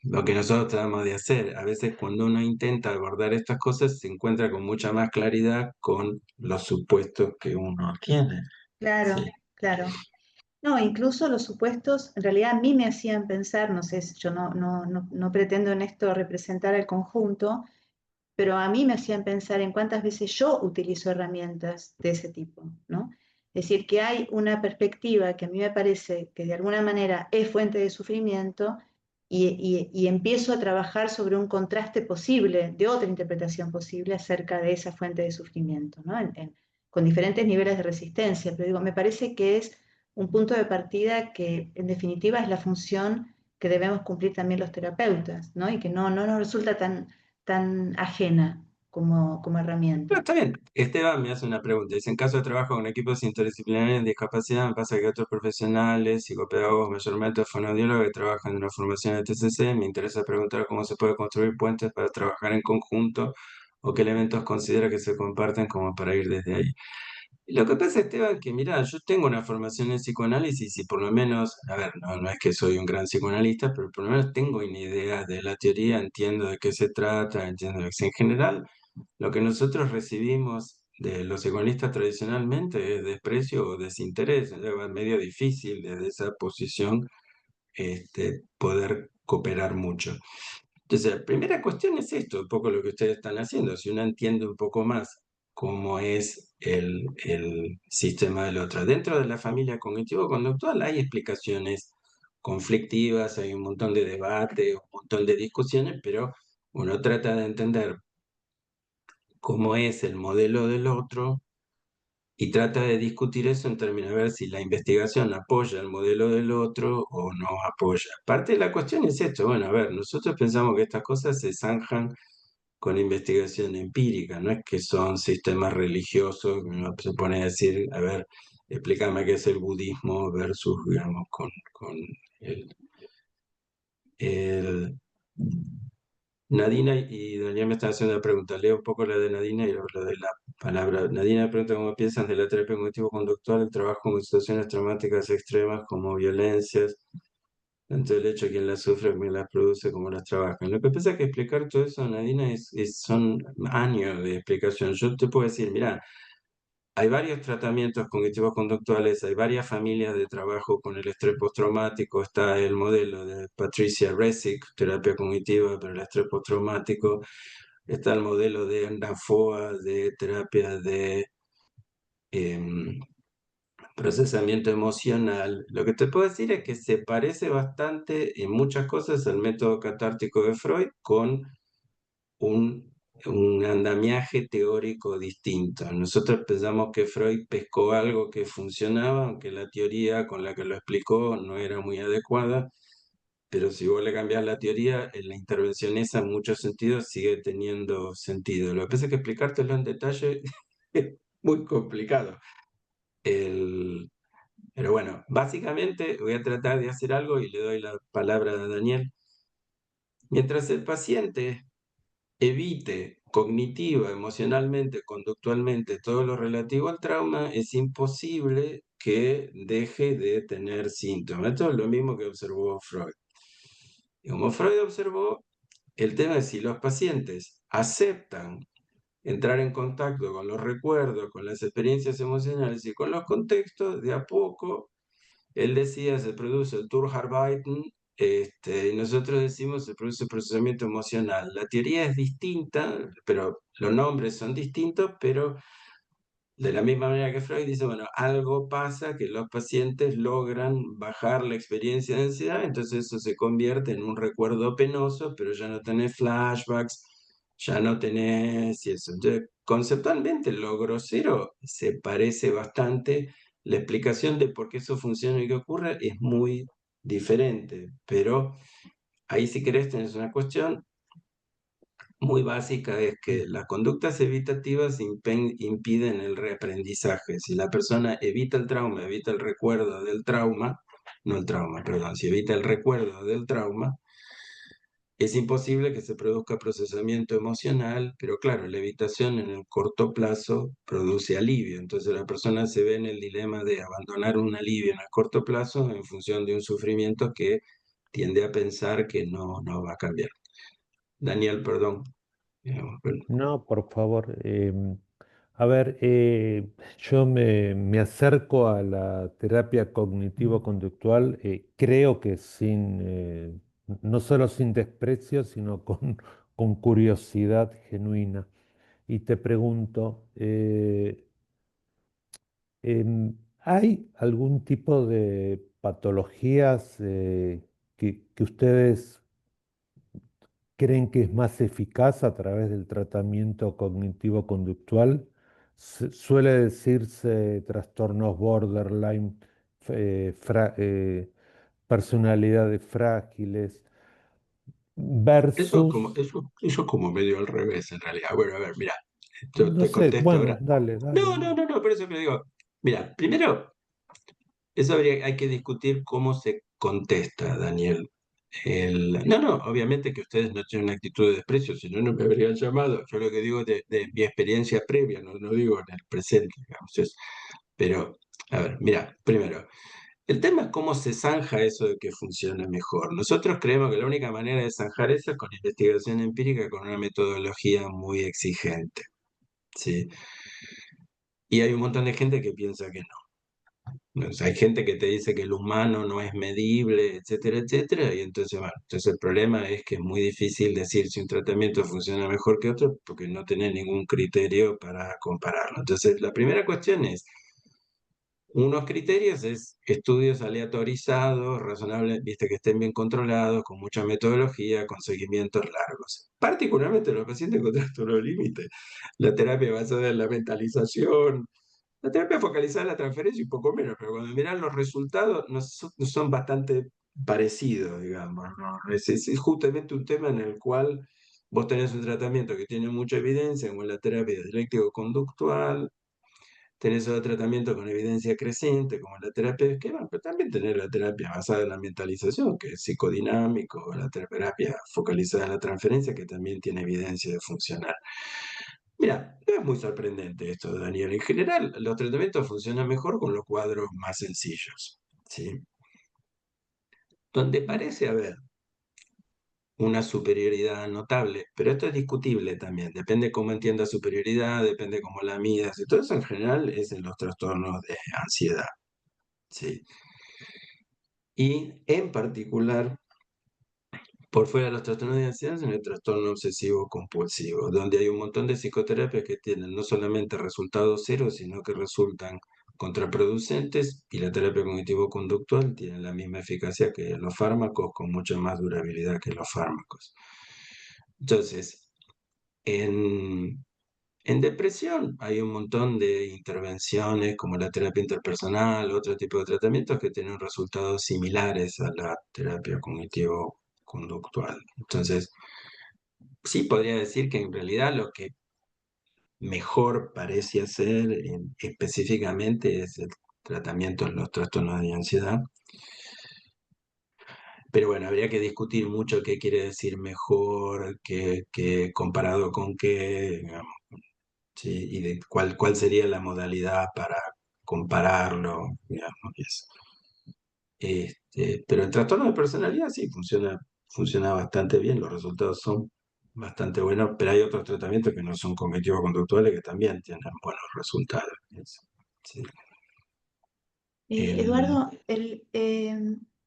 lo que nosotros tratamos de hacer. A veces cuando uno intenta abordar estas cosas, se encuentra con mucha más claridad con los supuestos que uno tiene. claro, Sí. claro. No, incluso los supuestos en realidad a mí me hacían pensar, no sé, yo no pretendo en esto representar el conjunto, pero a mí me hacían pensar en cuántas veces yo utilizo herramientas de ese tipo, ¿no? Es decir, que hay una perspectiva que a mí me parece que de alguna manera es fuente de sufrimiento y empiezo a trabajar sobre un contraste posible, de otra interpretación posible acerca de esa fuente de sufrimiento, ¿no? Con diferentes niveles de resistencia, pero digo, me parece que es un punto de partida que en definitiva es la función que debemos cumplir también los terapeutas, ¿no? Y que no nos resulta tan ajena como Pero herramienta. está bien. Esteban me hace una pregunta. Dice, en caso de trabajo con equipos interdisciplinarios en discapacidad, me pasa que otros profesionales, psicopedagogos, mayormente fonoaudiólogos que trabajan en una formación de TCC, me interesa preguntar cómo se puede construir puentes para trabajar en conjunto o qué elementos considera que se comparten como para ir desde ahí. Lo que pasa, Esteban, que mira, yo tengo una formación en psicoanálisis y por lo menos, a ver, no es que soy un gran psicoanalista, pero por lo menos tengo una idea de la teoría, entiendo de qué se trata, entiendo de que en general lo que nosotros recibimos de los psicoanalistas tradicionalmente es desprecio o desinterés. Es medio difícil desde esa posición poder cooperar mucho. Entonces, la primera cuestión es esto, un poco lo que ustedes están haciendo. Si uno entiende un poco más cómo es el sistema del otro. Dentro de la familia cognitivo-conductual hay explicaciones conflictivas, hay un montón de debate, un montón de discusiones, pero uno trata de entender cómo es el modelo del otro y trata de discutir eso en términos de ver si la investigación apoya el modelo del otro o no apoya. Parte de la cuestión es esto, bueno, a ver, nosotros pensamos que estas cosas se zanjan con investigación empírica, no es que son sistemas religiosos, uno se pone a decir, a ver, explícame qué es el budismo versus, digamos, con el, el Nadina y Daniel me están haciendo una pregunta. Leo un poco la de Nadina y luego la de la palabra. Nadina me pregunta cómo piensan de la terapia cognitivo-conductual, el trabajo con situaciones traumáticas extremas como violencias, tanto el hecho de quien las sufre, quien las produce, cómo las trabajan. Lo que pasa es que explicar todo eso, Nadina, son años de explicación. Yo te puedo decir, mira, hay varios tratamientos cognitivos conductuales, hay varias familias de trabajo con el estrés postraumático. Está el modelo de Patricia Resick, terapia cognitiva para el estrés postraumático. Está el modelo de Nafoa, de terapia de em, procesamiento emocional. Lo que te puedo decir es que se parece bastante en muchas cosas al método catártico de Freud con un, un andamiaje teórico distinto. Nosotros pensamos que Freud pescó algo que funcionaba, aunque la teoría con la que lo explicó no era muy adecuada, pero si vos le cambiás la teoría, en la intervención esa en muchos sentidos sigue teniendo sentido. Lo que pasa es que explicártelo en detalle es muy complicado. Pero bueno, básicamente voy a tratar de hacer algo y le doy la palabra a Daniel. Mientras el paciente evite cognitiva, emocionalmente, conductualmente todo lo relativo al trauma, es imposible que deje de tener síntomas. Esto es lo mismo que observó Freud. Y como Freud observó, el tema es si los pacientes aceptan entrar en contacto con los recuerdos, con las experiencias emocionales y con los contextos, de a poco, él decía, se produce el Turharbeiten, y nosotros decimos se produce procesamiento emocional. La teoría es distinta, pero los nombres son distintos, pero de la misma manera que Freud dice, bueno, algo pasa que los pacientes logran bajar la experiencia de ansiedad, entonces eso se convierte en un recuerdo penoso, pero ya no tenés flashbacks, ya no tenés y eso. Entonces, conceptualmente lo grosero se parece bastante, la explicación de por qué eso funciona y qué ocurre es muy diferente, pero ahí si querés tenés una cuestión muy básica, es que las conductas evitativas impiden el reaprendizaje. Si la persona evita el trauma, evita el recuerdo del trauma, no el trauma, perdón, si evita el recuerdo del trauma, es imposible que se produzca procesamiento emocional, pero claro, la evitación en el corto plazo produce alivio. Entonces la persona se ve en el dilema de abandonar un alivio en el corto plazo en función de un sufrimiento que tiende a pensar que no va a cambiar. Daniel, perdón. Bueno. No, por favor. A ver, yo me acerco a la terapia cognitivo-conductual, creo que sin, no solo sin desprecio, sino con curiosidad genuina. Y te pregunto, ¿Hay algún tipo de patologías que ustedes creen que es más eficaz a través del tratamiento cognitivo-conductual? Suele decirse trastornos borderline, eh, fra- eh, personalidades frágiles, versus, Eso es como medio al revés, en realidad. Bueno, a ver, mira, yo no te sé, contesto bueno, ahora. dale, dale, No, dale. no, no, no, por eso que digo. Mira, primero, hay que discutir cómo se contesta, Daniel. No, no, obviamente que ustedes no tienen una actitud de desprecio, si no, no me habrían llamado. Yo lo que digo de mi experiencia previa, no, no digo en el presente, digamos. Pero, a ver, mira, primero, el tema es cómo se zanja eso de que funcione mejor. Nosotros creemos que la única manera de zanjar eso es con investigación empírica, con una metodología muy exigente, ¿sí? Y hay un montón de gente que piensa que no. O sea, hay gente que te dice que el humano no es medible, etcétera, etcétera, y entonces, bueno, entonces el problema es que es muy difícil decir si un tratamiento funciona mejor que otro porque no tenés ningún criterio para compararlo. Entonces, la primera cuestión es, unos criterios es estudios aleatorizados, razonables, viste, que estén bien controlados, con mucha metodología, con seguimientos largos. Particularmente los pacientes con trastorno límite. La terapia basada en la mentalización, la terapia focalizada en la transferencia y un poco menos, pero cuando miran los resultados no son bastante parecidos, digamos, ¿no? Es justamente un tema en el cual vos tenés un tratamiento que tiene mucha evidencia, como la terapia dialéctico-conductual, tenés otro tratamiento con evidencia creciente, como la terapia de esquema, pero también tenés la terapia basada en la mentalización, que es psicodinámico, o la terapia focalizada en la transferencia, que también tiene evidencia de funcionar. Mira, no es muy sorprendente esto, Daniel. En general, los tratamientos funcionan mejor con los cuadros más sencillos, ¿sí? Donde parece haber una superioridad notable, pero esto es discutible también, depende cómo entiendas superioridad, depende cómo la midas, y todo eso en general es en los trastornos de ansiedad, ¿sí? Y en particular, por fuera de los trastornos de ansiedad, en el trastorno obsesivo compulsivo, donde hay un montón de psicoterapias que tienen no solamente resultados cero, sino que resultan contraproducentes, y la terapia cognitivo-conductual tiene la misma eficacia que los fármacos, con mucha más durabilidad que los fármacos. Entonces, en, en depresión hay un montón de intervenciones como la terapia interpersonal, otro tipo de tratamientos que tienen resultados similares a la terapia cognitivo-conductual. Entonces, sí podría decir que en realidad lo que mejor parece hacer específicamente es el tratamiento de los trastornos de ansiedad. Pero bueno, habría que discutir mucho qué quiere decir mejor, qué comparado con qué, digamos. Sí, y de cuál sería la modalidad para compararlo, digamos. Pero el trastorno de personalidad sí funciona bastante bien, los resultados son bastante buenos, pero hay otros tratamientos que no son cognitivo-conductuales que también tienen buenos resultados. Sí. El- Eduardo,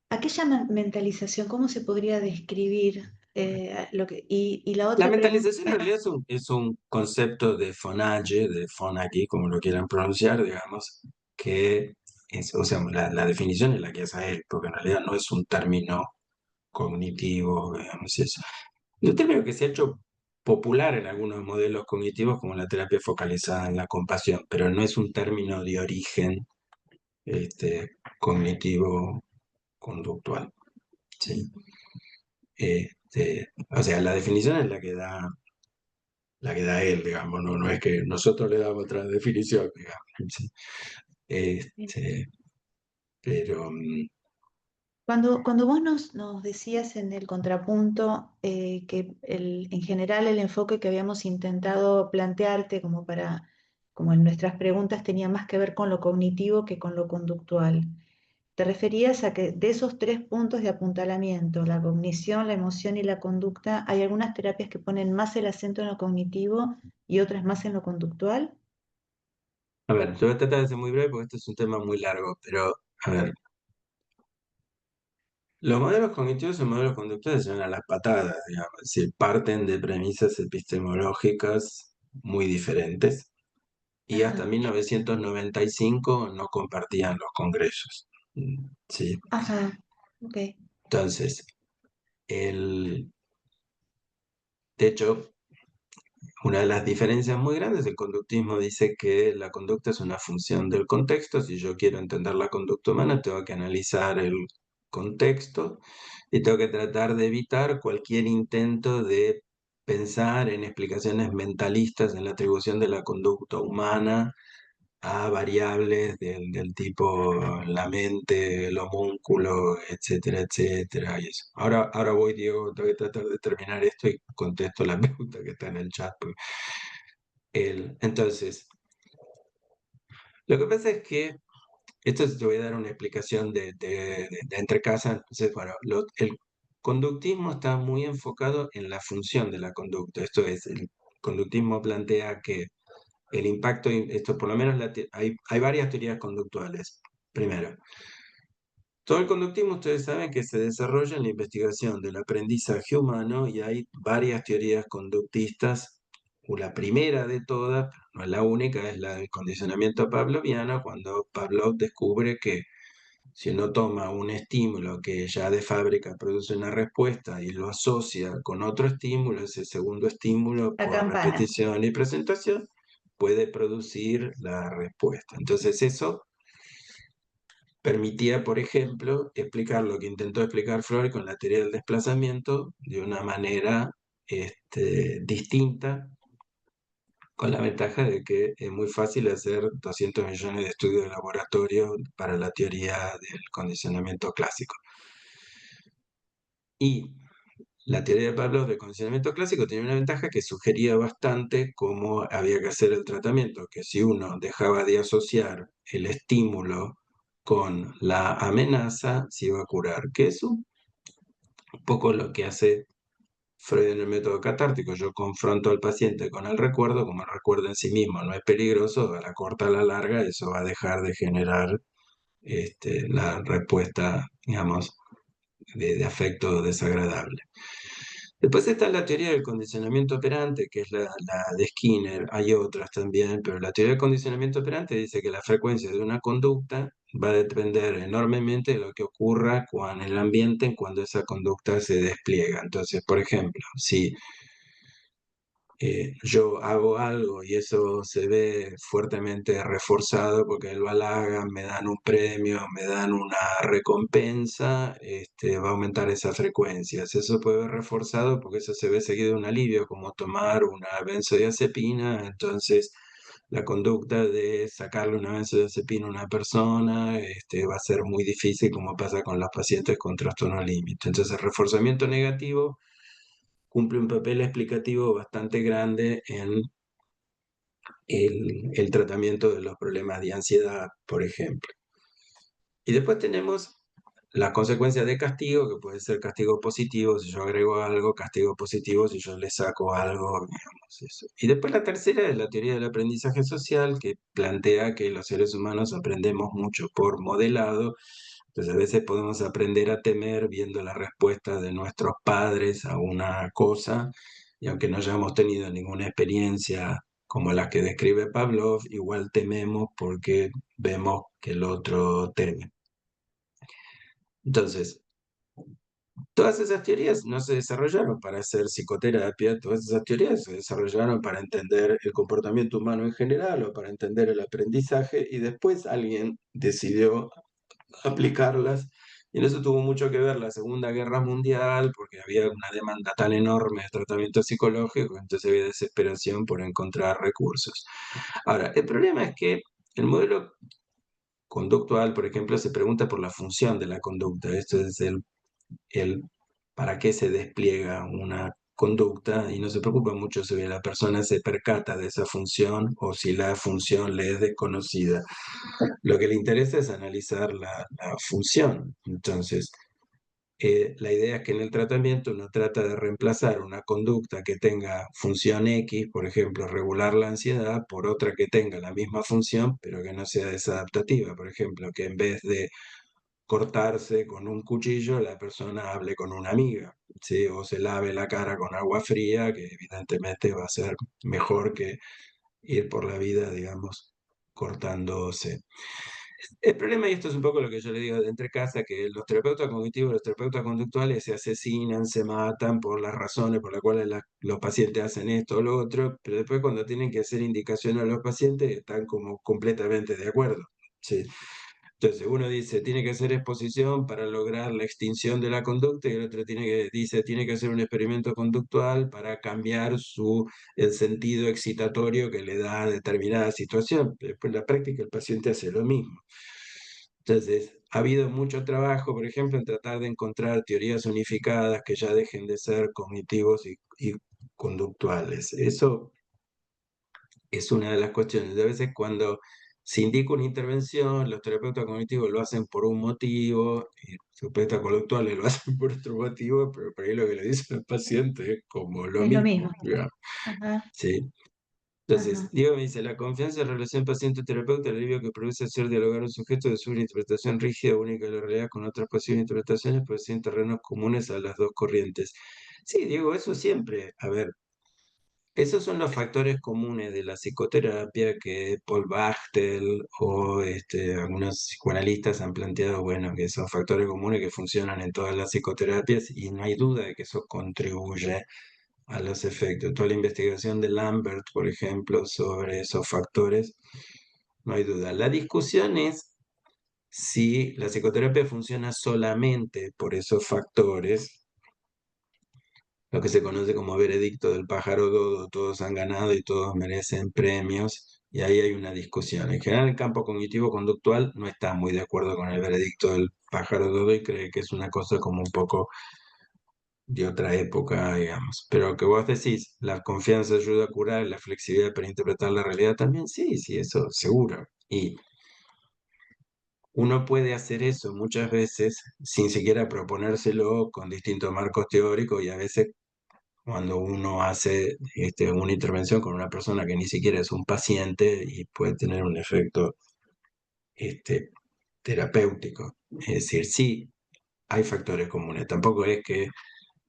¿a qué llaman mentalización? ¿Cómo se podría describir y la la otra pregunta? mentalización en realidad es un concepto de Fonagy, de Fonagy, como lo quieran pronunciar, digamos, que es, o sea, la definición es la que hace él, porque en realidad no es un término cognitivo, digamos, es un término que se ha hecho popular en algunos modelos cognitivos, como la terapia focalizada en la compasión, pero no es un término de origen cognitivo-conductual, ¿sí? O sea, la definición es la que da él, digamos, no es que nosotros le damos otra definición, digamos, ¿sí? Este, pero, Cuando vos nos decías en el contrapunto que en general el enfoque que habíamos intentado plantearte como en nuestras preguntas tenía más que ver con lo cognitivo que con lo conductual, ¿te referías a que de esos tres puntos de apuntalamiento, la cognición, la emoción y la conducta, hay algunas terapias que ponen más el acento en lo cognitivo y otras más en lo conductual? a ver, yo voy a tratar de ser muy breve porque este es un tema muy largo, pero, a ver, los modelos cognitivos y modelos conductuales se van a las patadas, digamos, es decir, parten de premisas epistemológicas muy diferentes, y hasta Ajá, 1995 no compartían los congresos. ¿Sí? ajá, ok. Entonces, de hecho, una de las diferencias muy grandes, el conductismo dice que la conducta es una función del contexto. Si yo quiero entender la conducta humana, tengo que analizar el contexto y tengo que tratar de evitar cualquier intento de pensar en explicaciones mentalistas en la atribución de la conducta humana a variables del tipo la mente, el homúnculo, etcétera, etcétera, y eso. Ahora voy, Diego, tengo que tratar de terminar esto y contesto la pregunta que está en el chat. Entonces, lo que pasa es que, esto te voy a dar una explicación de entre casa. Entonces, bueno, el conductismo está muy enfocado en la función de la conducta. Esto es, el conductismo plantea que el impacto, esto por lo menos hay varias teorías conductuales. Primero, todo el conductismo ustedes saben que se desarrolla en la investigación del aprendizaje humano y hay varias teorías conductistas. La primera de todas, pero no es la única, es la del condicionamiento pavloviano, cuando Pavlov descubre que si uno toma un estímulo que ya de fábrica produce una respuesta y lo asocia con otro estímulo, ese segundo estímulo La por campana. repetición y presentación, puede producir la respuesta. Entonces eso permitía, por ejemplo, explicar lo que intentó explicar Freud con la teoría del desplazamiento de una manera distinta, con la ventaja de que es muy fácil hacer 200 millones de estudios de laboratorio para la teoría del condicionamiento clásico. Y la teoría de Pavlov del condicionamiento clásico tenía una ventaja que sugería bastante cómo había que hacer el tratamiento, que si uno dejaba de asociar el estímulo con la amenaza, se iba a curar, que es un poco lo que hace Freud en el método catártico. Yo confronto al paciente con el recuerdo, como el recuerdo en sí mismo no es peligroso, a la corta a la larga eso va a dejar de generar la respuesta, digamos, de afecto desagradable. Después está la teoría del condicionamiento operante, que es la de Skinner. Hay otras también, pero la teoría del condicionamiento operante dice que la frecuencia de una conducta va a depender enormemente de lo que ocurra en el ambiente cuando esa conducta se despliega. Entonces, por ejemplo, si yo hago algo y eso se ve fuertemente reforzado porque lo halagan, me dan un premio, me dan una recompensa, va a aumentar esa frecuencia. Si eso puede ver reforzado porque eso se ve seguido de un alivio, como tomar una benzodiazepina, entonces la conducta de sacarle una benzodiazepina a una persona va a ser muy difícil, como pasa con los pacientes con trastorno límite. Entonces, el reforzamiento negativo cumple un papel explicativo bastante grande en el tratamiento de los problemas de ansiedad, por ejemplo. Y después tenemos las consecuencias de castigo, que puede ser castigo positivo si yo agrego algo, castigo positivo si yo le saco algo, digamos eso. Y después la tercera es la teoría del aprendizaje social, que plantea que los seres humanos aprendemos mucho por modelado. Entonces a veces podemos aprender a temer viendo la respuesta de nuestros padres a una cosa, y aunque no hayamos tenido ninguna experiencia como la que describe Pavlov, igual tememos porque vemos que el otro teme. Entonces, todas esas teorías no se desarrollaron para hacer psicoterapia, todas esas teorías se desarrollaron para entender el comportamiento humano en general o para entender el aprendizaje, y después alguien decidió aplicarlas. Y en eso tuvo mucho que ver la Segunda Guerra Mundial, porque había una demanda tan enorme de tratamiento psicológico, entonces había desesperación por encontrar recursos. Ahora, el problema es que el modelo conductual, por ejemplo, se pregunta por la función de la conducta. Esto es el para qué se despliega una conducta, y no se preocupa mucho si la persona se percata de esa función o si la función le es desconocida. Lo que le interesa es analizar la función. Entonces, la idea es que en el tratamiento uno trata de reemplazar una conducta que tenga función X, por ejemplo, regular la ansiedad, por otra que tenga la misma función, pero que no sea desadaptativa. Por ejemplo, que en vez de cortarse con un cuchillo, la persona hable con una amiga, ¿sí? O se lave la cara con agua fría, que evidentemente va a ser mejor que ir por la vida, digamos, cortándose. El problema, y esto es un poco lo que yo le digo de entre casa, que los terapeutas cognitivos, los terapeutas conductuales se asesinan, se matan por las razones por las cuales los pacientes hacen esto o lo otro, pero después cuando tienen que hacer indicaciones a los pacientes están como completamente de acuerdo. Sí. Entonces uno dice, tiene que hacer exposición para lograr la extinción de la conducta y el otro dice, tiene que hacer un experimento conductual para cambiar el sentido excitatorio que le da a determinada situación. Después en la práctica el paciente hace lo mismo. Entonces, ha habido mucho trabajo, por ejemplo, en tratar de encontrar teorías unificadas que ya dejen de ser cognitivos y conductuales. Eso es una de las cuestiones. A veces cuando se indica una intervención, los terapeutas cognitivos lo hacen por un motivo, y los terapeutas conductuales lo hacen por otro motivo, pero por ahí lo que le dice el paciente es como lo Es lo mismo, mismo. digamos. Ajá, Sí. Entonces, ajá. Diego me dice, la confianza en relación paciente-terapeuta, el alivio que produce hacer dialogar a un sujeto de su interpretación rígida, única de la realidad con otras posibles interpretaciones, pues en terrenos comunes a las dos corrientes. Sí, Diego, eso siempre. A ver, esos son los factores comunes de la psicoterapia que Paul Bachtel o algunos psicoanalistas han planteado, bueno, que son factores comunes que funcionan en todas las psicoterapias y no hay duda de que eso contribuye a los efectos. Toda la investigación de Lambert, por ejemplo, sobre esos factores, no hay duda. La discusión es si la psicoterapia funciona solamente por esos factores, lo que se conoce como veredicto del pájaro dodo, todos han ganado y todos merecen premios, y ahí hay una discusión. En general, el campo cognitivo-conductual no está muy de acuerdo con el veredicto del pájaro dodo y cree que es una cosa como un poco de otra época, digamos. Pero que vos decís, la confianza ayuda a curar, la flexibilidad para interpretar la realidad también, sí, sí, eso seguro. Y uno puede hacer eso muchas veces sin siquiera proponérselo con distintos marcos teóricos y a veces cuando uno hace una intervención con una persona que ni siquiera es un paciente y puede tener un efecto este, terapéutico. Es decir, sí, hay factores comunes. Tampoco es que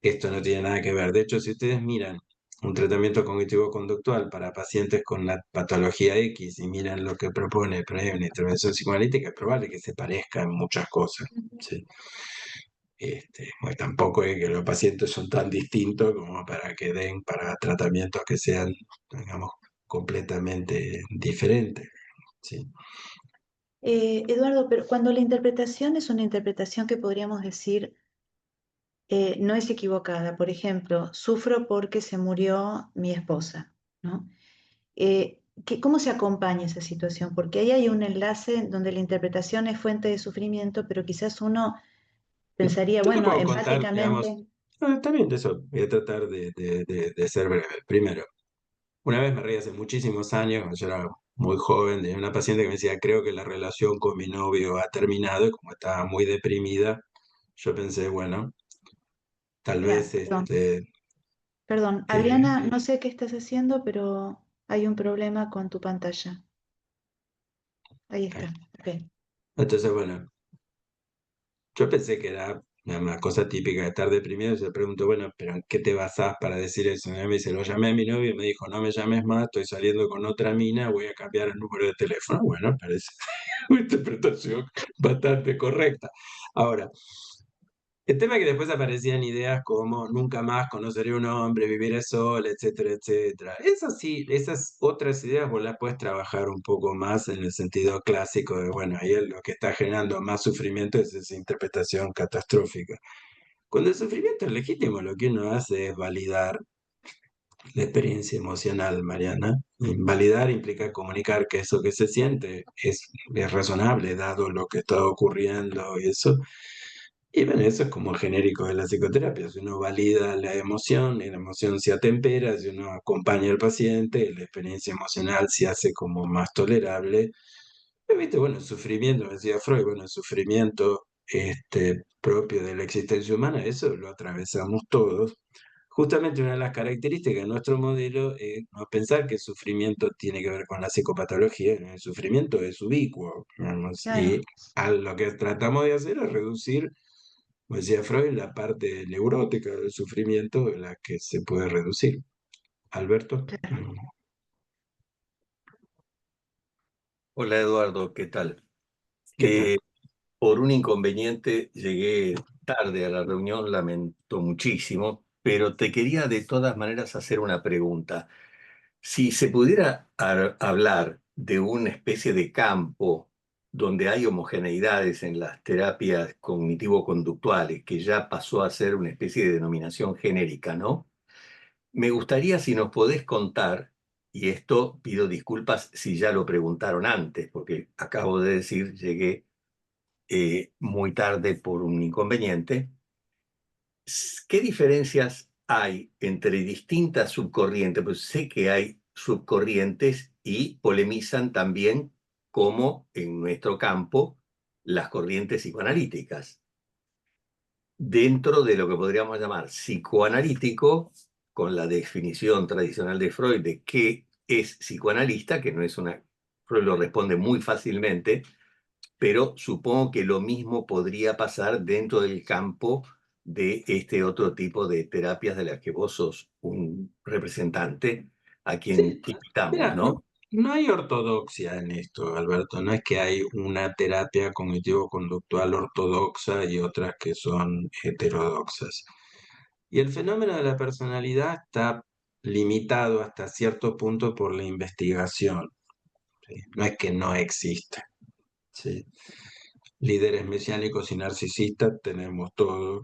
esto no tiene nada que ver. De hecho, si ustedes miran un tratamiento cognitivo-conductual para pacientes con la patología X y miran lo que propone por ahí una intervención psicoanalítica, es probable que se parezca en muchas cosas. ¿Sí? Pues tampoco es que los pacientes son tan distintos como para que den para tratamientos que sean, digamos, completamente diferentes. ¿Sí? Eduardo, pero cuando la interpretación es una interpretación que podríamos decir no es equivocada, por ejemplo, sufro porque se murió mi esposa, ¿no? ¿Cómo se acompaña esa situación? Porque ahí hay un enlace donde la interpretación es fuente de sufrimiento, pero quizás uno pensaría, Yo te bueno, puedo contar, digamos, empáticamente, también de eso, voy a tratar de ser breve. Primero, una vez me reí hace muchísimos años, cuando yo era muy joven, de una paciente que me decía, creo que la relación con mi novio ha terminado, y como estaba muy deprimida, yo pensé, bueno, tal ya, vez perdón, que... Adriana, no sé qué estás haciendo, pero hay un problema con tu pantalla. Ahí está, ok. Entonces, bueno, yo pensé que era una cosa típica de estar deprimido, y se pregunto, bueno, pero ¿en qué te basás para decir eso? Y me dice, lo llamé a mi novio y me dijo, no me llames más, estoy saliendo con otra mina, voy a cambiar el número de teléfono. Bueno, parece una interpretación bastante correcta. Ahora, el tema es que después aparecían ideas como nunca más conoceré a un hombre, viviré sola, etcétera, etcétera. Esas sí, esas otras ideas vos las puedes trabajar un poco más en el sentido clásico de, bueno, ahí lo que está generando más sufrimiento es esa interpretación catastrófica. Cuando el sufrimiento es legítimo, lo que uno hace es validar la experiencia emocional, Mariana. Validar implica comunicar que eso que se siente es razonable, dado lo que está ocurriendo y eso. Y bueno, eso es como genérico de la psicoterapia. Si uno valida la emoción, y la emoción se atempera, si uno acompaña al paciente, la experiencia emocional se hace como más tolerable. Pero, ¿viste? Bueno, el sufrimiento, me decía Freud, bueno, el sufrimiento propio de la existencia humana, eso lo atravesamos todos. Justamente una de las características de nuestro modelo es no pensar que el sufrimiento tiene que ver con la psicopatología, el sufrimiento es ubicuo, digamos, y Claro, lo que tratamos de hacer es reducir, como decía Freud, la parte neurótica del sufrimiento, la que se puede reducir. Alberto. claro. Hola Eduardo, ¿qué tal? ¿Qué tal? Por un inconveniente llegué tarde a la reunión, lamento muchísimo, pero te quería de todas maneras hacer una pregunta. Si se pudiera hablar de una especie de campo donde hay homogeneidades en las terapias cognitivo-conductuales, que ya pasó a ser una especie de denominación genérica, ¿no? Me gustaría si nos podés contar, y esto pido disculpas si ya lo preguntaron antes, porque acabo de decir, llegué muy tarde por un inconveniente. ¿Qué diferencias hay entre distintas subcorrientes? Pues sé que hay subcorrientes y polemizan también como en nuestro campo las corrientes psicoanalíticas. Dentro de lo que podríamos llamar psicoanalítico, con la definición tradicional de Freud de qué es psicoanalista, que no es una, Freud lo responde muy fácilmente, pero supongo que lo mismo podría pasar dentro del campo de este otro tipo de terapias de las que vos sos un representante, a quien Sí, invitamos, mira, no, ¿no? no hay ortodoxia en esto, Alberto. No es que hay una terapia cognitivo-conductual ortodoxa y otras que son heterodoxas. Y el fenómeno de la personalidad está limitado hasta cierto punto por la investigación, ¿sí? No es que no exista, ¿sí? Líderes mesiánicos y narcisistas tenemos todos.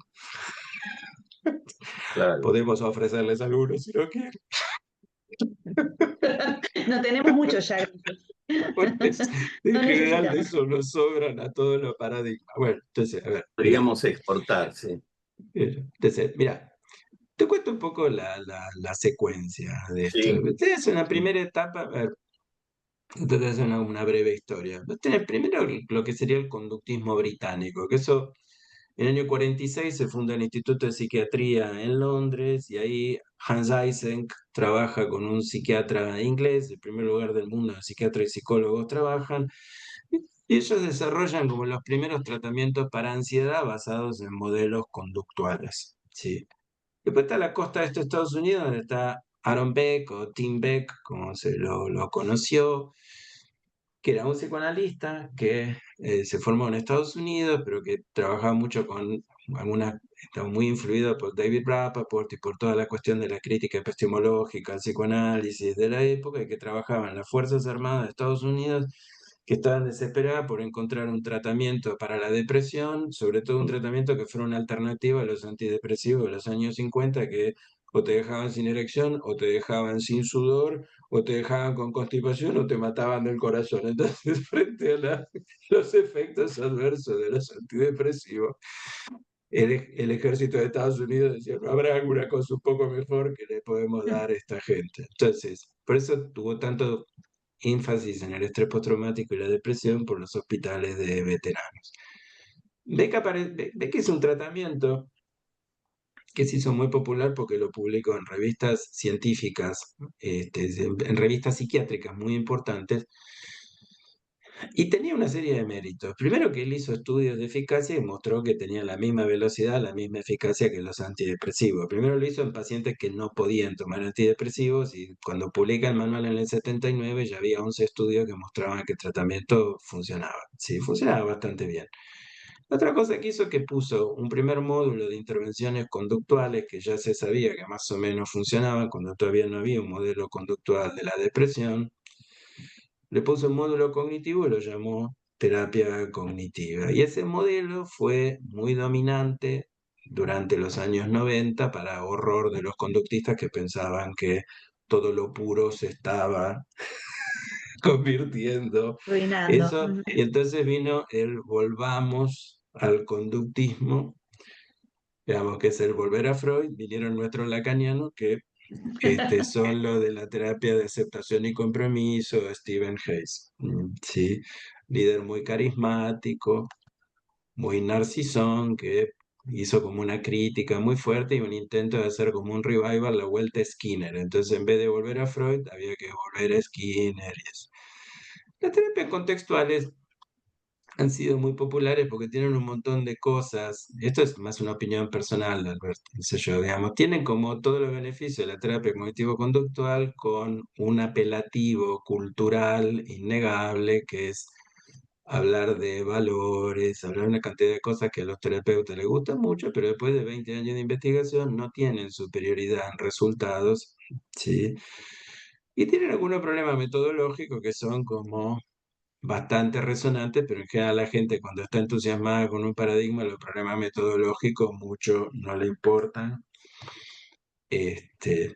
Claro. Podemos ofrecerles algunos si no quieren. No tenemos mucho ya, gracias. Pues, en No general de necesitamos. eso nos sobran a todos los paradigmas. Bueno, entonces, a ver, mira, Podríamos exportarse. entonces, mira, te cuento un poco la secuencia de esto. Sí, Es una sí. primera etapa, a ver, te voy a hacer una breve historia. Vos tenés primero lo que sería el conductismo británico, que eso en el año 46 se funda el Instituto de Psiquiatría en Londres y ahí Hans Eysenck trabaja con un psiquiatra inglés, el primer lugar del mundo de psiquiatras y psicólogos trabajan, y ellos desarrollan como los primeros tratamientos para ansiedad basados en modelos conductuales, ¿sí? Después está la costa de estos Estados Unidos, donde está Aaron Beck o Tim Beck, como se lo conoció, que era un psicoanalista que se formó en Estados Unidos, pero que trabajaba mucho con algunas, estaba muy influido por David Rappaport y por toda la cuestión de la crítica epistemológica, el psicoanálisis de la época, y que trabajaba en las Fuerzas Armadas de Estados Unidos, que estaban desesperadas por encontrar un tratamiento para la depresión, sobre todo un tratamiento que fuera una alternativa a los antidepresivos de los años 50, que o te dejaban sin erección, o te dejaban sin sudor, o te dejaban con constipación o te mataban del corazón. Entonces, frente a los efectos adversos de los antidepresivos, el ejército de Estados Unidos decía, ¿no habrá alguna cosa un poco mejor que le podemos dar a esta gente? Entonces, por eso tuvo tanto énfasis en el estrés postraumático y la depresión por los hospitales de veteranos. Ve que es un tratamiento que se hizo muy popular porque lo publicó en revistas científicas, en revistas psiquiátricas muy importantes, y tenía una serie de méritos. Primero que él hizo estudios de eficacia y mostró que tenía la misma velocidad, la misma eficacia que los antidepresivos. Primero lo hizo en pacientes que no podían tomar antidepresivos y cuando publica el manual en el 79 ya había 11 estudios que mostraban que el tratamiento funcionaba. Sí, funcionaba bastante bien. Otra cosa que hizo es que puso un primer módulo de intervenciones conductuales que ya se sabía que más o menos funcionaban cuando todavía no había un modelo conductual de la depresión. Le puso un módulo cognitivo y lo llamó terapia cognitiva. Y ese modelo fue muy dominante durante los años 90 para horror de los conductistas que pensaban que todo lo puro se estaba convirtiendo. Arruinando. Eso, y entonces vino el volvamos al conductismo, digamos que es el volver a Freud, vinieron nuestros lacanianos que son los de la terapia de aceptación y compromiso, Stephen Hayes, ¿sí? Líder muy carismático, muy narcisón, que hizo como una crítica muy fuerte y un intento de hacer como un revival, la vuelta a Skinner. Entonces, en vez de volver a Freud, había que volver a Skinner y eso. Las terapias contextuales han sido muy populares porque tienen un montón de cosas. Esto es más una opinión personal, Alberto, no sé yo, digamos. Tienen como todos los beneficios de la terapia cognitivo-conductual con un apelativo cultural innegable que es hablar de valores, hablar de una cantidad de cosas que a los terapeutas les gustan mucho, pero después de 20 años de investigación no tienen superioridad en resultados, ¿sí? Y tienen algunos problemas metodológicos que son como bastante resonantes, pero en general la gente cuando está entusiasmada con un paradigma, los problemas metodológicos mucho no le importan. Este,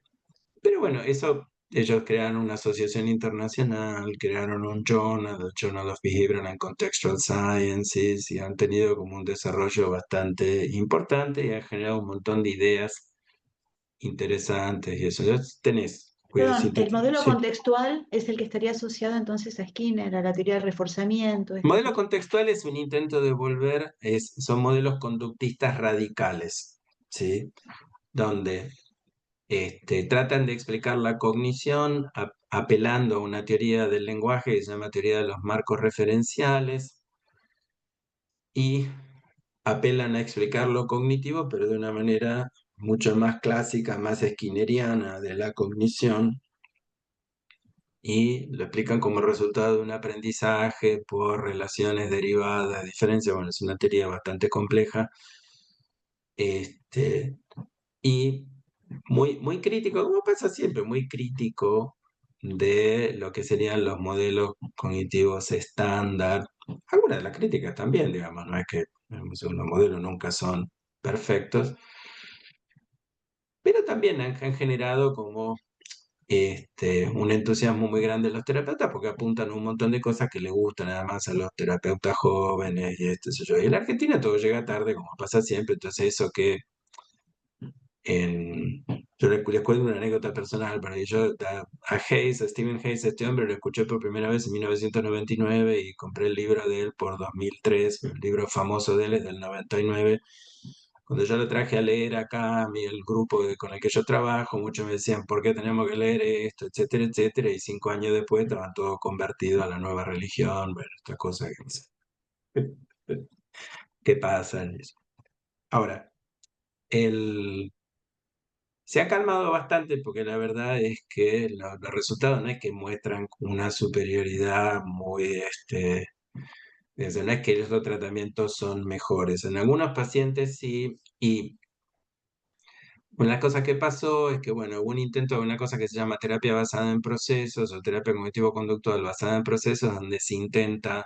pero bueno, eso, ellos crearon una asociación internacional, crearon un journal, el Journal of Behavioral and Contextual Sciences, y han tenido como un desarrollo bastante importante y han generado un montón de ideas interesantes y eso. Ya tenés, cuidado, Perdón, el modelo sí. contextual es el que estaría asociado entonces a Skinner, a la teoría del reforzamiento. Modelo contextual es un intento de volver, son modelos conductistas radicales, ¿sí? Donde tratan de explicar la cognición apelando a una teoría del lenguaje que se llama teoría de los marcos referenciales y apelan a explicar lo cognitivo, pero de una manera mucho más clásica, más skinneriana de la cognición, y lo explican como resultado de un aprendizaje por relaciones derivadas, diferencias. Bueno, es una teoría bastante compleja, este, y muy crítico, como pasa siempre, muy crítico de lo que serían los modelos cognitivos estándar. Algunas de las críticas también, digamos, no es que los modelos nunca son perfectos, pero también han generado como un entusiasmo muy grande en los terapeutas porque apuntan a un montón de cosas que les gustan además a los terapeutas jóvenes y sé yo. Y en la Argentina todo llega tarde, como pasa siempre, entonces eso que yo les cuento una anécdota personal, para que yo a Hayes, a Stephen Hayes, este hombre lo escuché por primera vez en 1999 y compré el libro de él por 2003, el libro famoso de él es del 99. Cuando yo lo traje a leer acá, el grupo con el que yo trabajo, muchos me decían, ¿por qué tenemos que leer esto? Etcétera, etcétera. Y 5 años después estaban todos convertidos a la nueva religión, bueno, estas cosas que pasan. Ahora, se ha calmado bastante porque la verdad es que los resultados no es que muestran una superioridad muy, no es que los otros tratamientos son mejores. En algunos pacientes sí, y una de las cosas que pasó es que, bueno, hubo un intento de una cosa que se llama terapia basada en procesos o terapia cognitivo-conductual basada en procesos, donde se intenta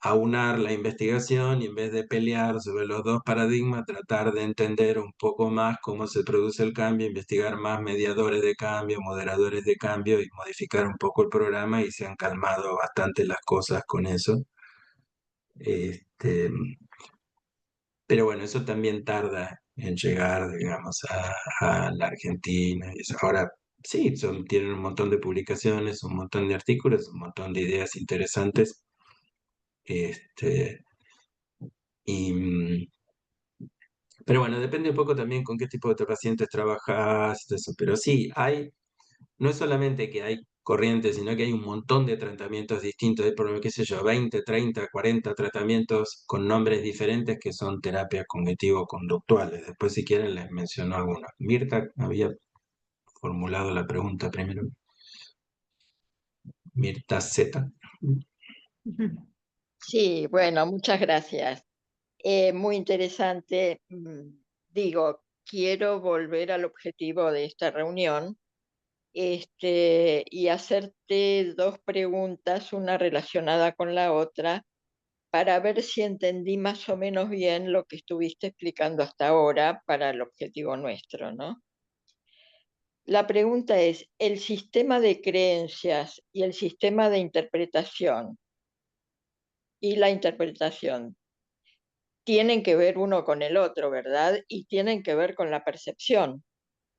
aunar la investigación y en vez de pelear sobre los dos paradigmas, tratar de entender un poco más cómo se produce el cambio, investigar más mediadores de cambio, moderadores de cambio y modificar un poco el programa, y se han calmado bastante las cosas con eso. Este, pero bueno, eso también tarda en llegar, digamos, a la Argentina. Ahora, sí, tienen un montón de publicaciones, un montón de artículos, un montón de ideas interesantes. Este, y, pero bueno, depende un poco también con qué tipo de pacientes trabajas, eso. Pero sí, no es solamente que hay corrientes, sino que hay un montón de tratamientos distintos. Hay por, qué sé yo, 20, 30, 40 tratamientos con nombres diferentes que son terapias cognitivo-conductuales. Después, si quieren, les menciono algunos. Mirta había formulado la pregunta primero. Mirta Z. Sí, bueno, muchas gracias. Muy interesante. Digo, quiero volver al objetivo de esta reunión, y hacerte dos preguntas, una relacionada con la otra, para ver si entendí más o menos bien lo que estuviste explicando hasta ahora para el objetivo nuestro, ¿no? La pregunta es, ¿el sistema de creencias y el sistema de interpretación y la interpretación tienen que ver uno con el otro, ¿verdad? Y tienen que ver con la percepción?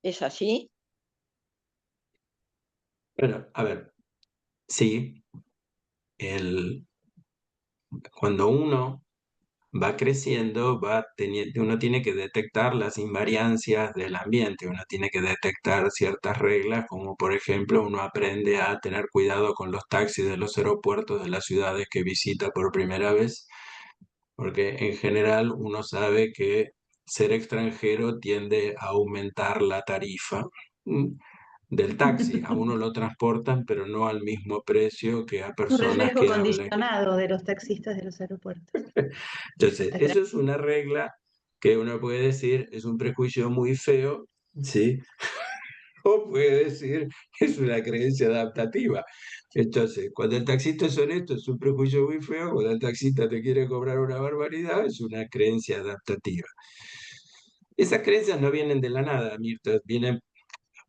¿Es así? Bueno, a ver, sí, cuando uno va creciendo, uno tiene que detectar las invariancias del ambiente, uno tiene que detectar ciertas reglas, como por ejemplo uno aprende a tener cuidado con los taxis de los aeropuertos de las ciudades que visita por primera vez, porque en general uno sabe que ser extranjero tiende a aumentar la tarifa. mm, del taxi. A uno lo transportan, pero no al mismo precio que a Un personas reflejo que hablan. condicionado de los taxistas de los aeropuertos. Entonces, Acá. eso es una regla que uno puede decir es un prejuicio muy feo, ¿sí? O puede decir es una creencia adaptativa. Entonces, cuando el taxista es honesto, es un prejuicio muy feo. Cuando el taxista te quiere cobrar una barbaridad, es una creencia adaptativa. Esas creencias no vienen de la nada, Mirta, vienen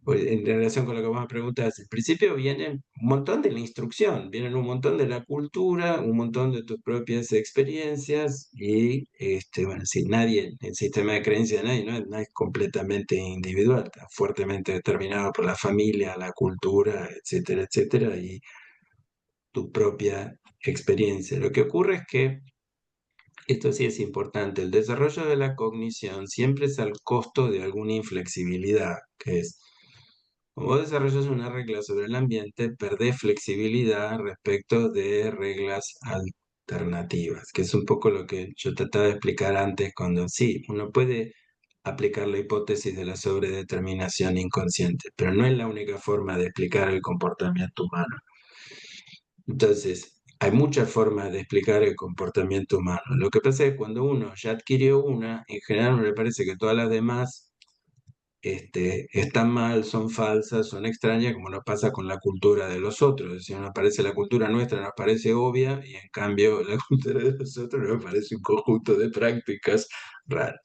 pues, en relación con lo que vos me preguntas, en principio vienen un montón de la instrucción, vienen un montón de la cultura, un montón de tus propias experiencias y, bueno, si nadie, el sistema de creencias de nadie no es completamente individual, está fuertemente determinado por la familia, la cultura, etcétera, etcétera, y tu propia experiencia. Lo que ocurre es que, esto sí es importante, el desarrollo de la cognición siempre es al costo de alguna inflexibilidad, que es como vos desarrollas una regla sobre el ambiente, perdés flexibilidad respecto de reglas alternativas, que es un poco lo que yo trataba de explicar antes cuando sí, uno puede aplicar la hipótesis de la sobredeterminación inconsciente, pero no es la única forma de explicar el comportamiento humano. Entonces, hay muchas formas de explicar el comportamiento humano. Lo que pasa es que cuando uno ya adquirió una, en general me parece que todas las demás están mal, son falsas, son extrañas, como nos pasa con la cultura de los otros. Es decir, nos parece la cultura nuestra, nos parece obvia, y en cambio la cultura de los otros nos parece un conjunto de prácticas raras.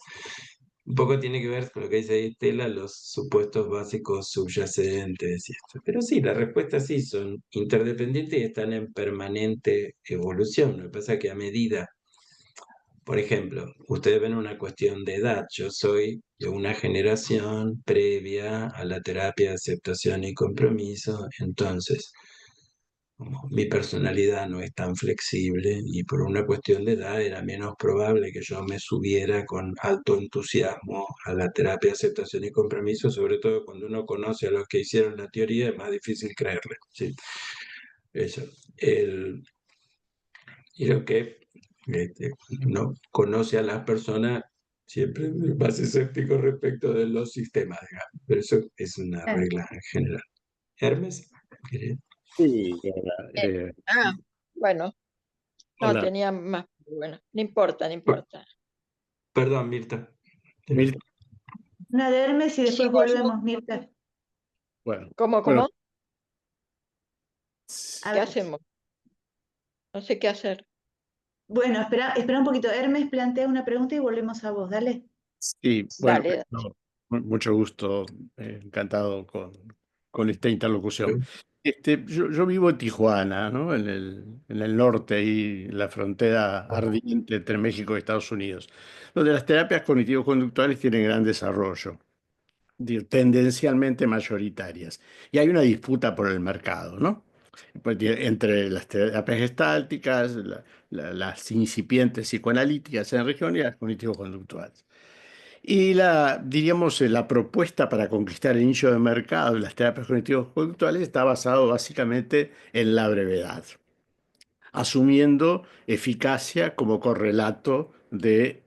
Un poco tiene que ver con lo que dice ahí Estela, los supuestos básicos subyacentes y esto. Pero sí, las respuestas sí son interdependientes y están en permanente evolución. Lo que pasa es que a medida, por ejemplo, ustedes ven una cuestión de edad. Yo soy de una generación previa a la terapia de aceptación y compromiso, entonces como mi personalidad no es tan flexible y por una cuestión de edad era menos probable que yo me subiera con alto entusiasmo a la terapia de aceptación y compromiso, sobre todo cuando uno conoce a los que hicieron la teoría, es más difícil creerle, ¿sí? Eso. Y lo que no conoce a las personas, siempre es más escéptico respecto de los sistemas, digamos. Pero eso es una regla en general. Hermes, ¿querés? Sí, hola. Ah, bueno, no Hola. tenía más. Bueno, no importa, no Per- importa. Perdón, Mirta. Mir- Una de Hermes y después Sigo yo. volvemos, Mirta. Bueno, ¿Cómo, bueno, cómo? A ¿Qué ver. hacemos? No sé qué hacer. Bueno, espera un poquito. Hermes plantea una pregunta y volvemos a vos. Dale. sí, bueno, Dale. no, mucho gusto, encantado con esta interlocución. Yo vivo en Tijuana, ¿no? En el norte, ahí, en la frontera ardiente entre México y Estados Unidos, donde las terapias cognitivo-conductores tienen gran desarrollo, tendencialmente mayoritarias. Y hay una disputa por el mercado, ¿no? Pues, entre las terapias gestálticas, las incipientes psicoanalíticas en región y las cognitivo-conductuales. Y diríamos, la propuesta para conquistar el nicho de mercado de las terapias cognitivo-conductuales está basado básicamente en la brevedad, asumiendo eficacia como correlato de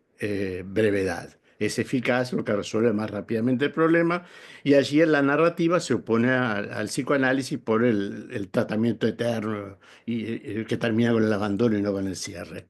brevedad. Es eficaz lo que resuelve más rápidamente el problema, y allí en la narrativa se opone al psicoanálisis por el tratamiento eterno y que termina con el abandono y no con el cierre.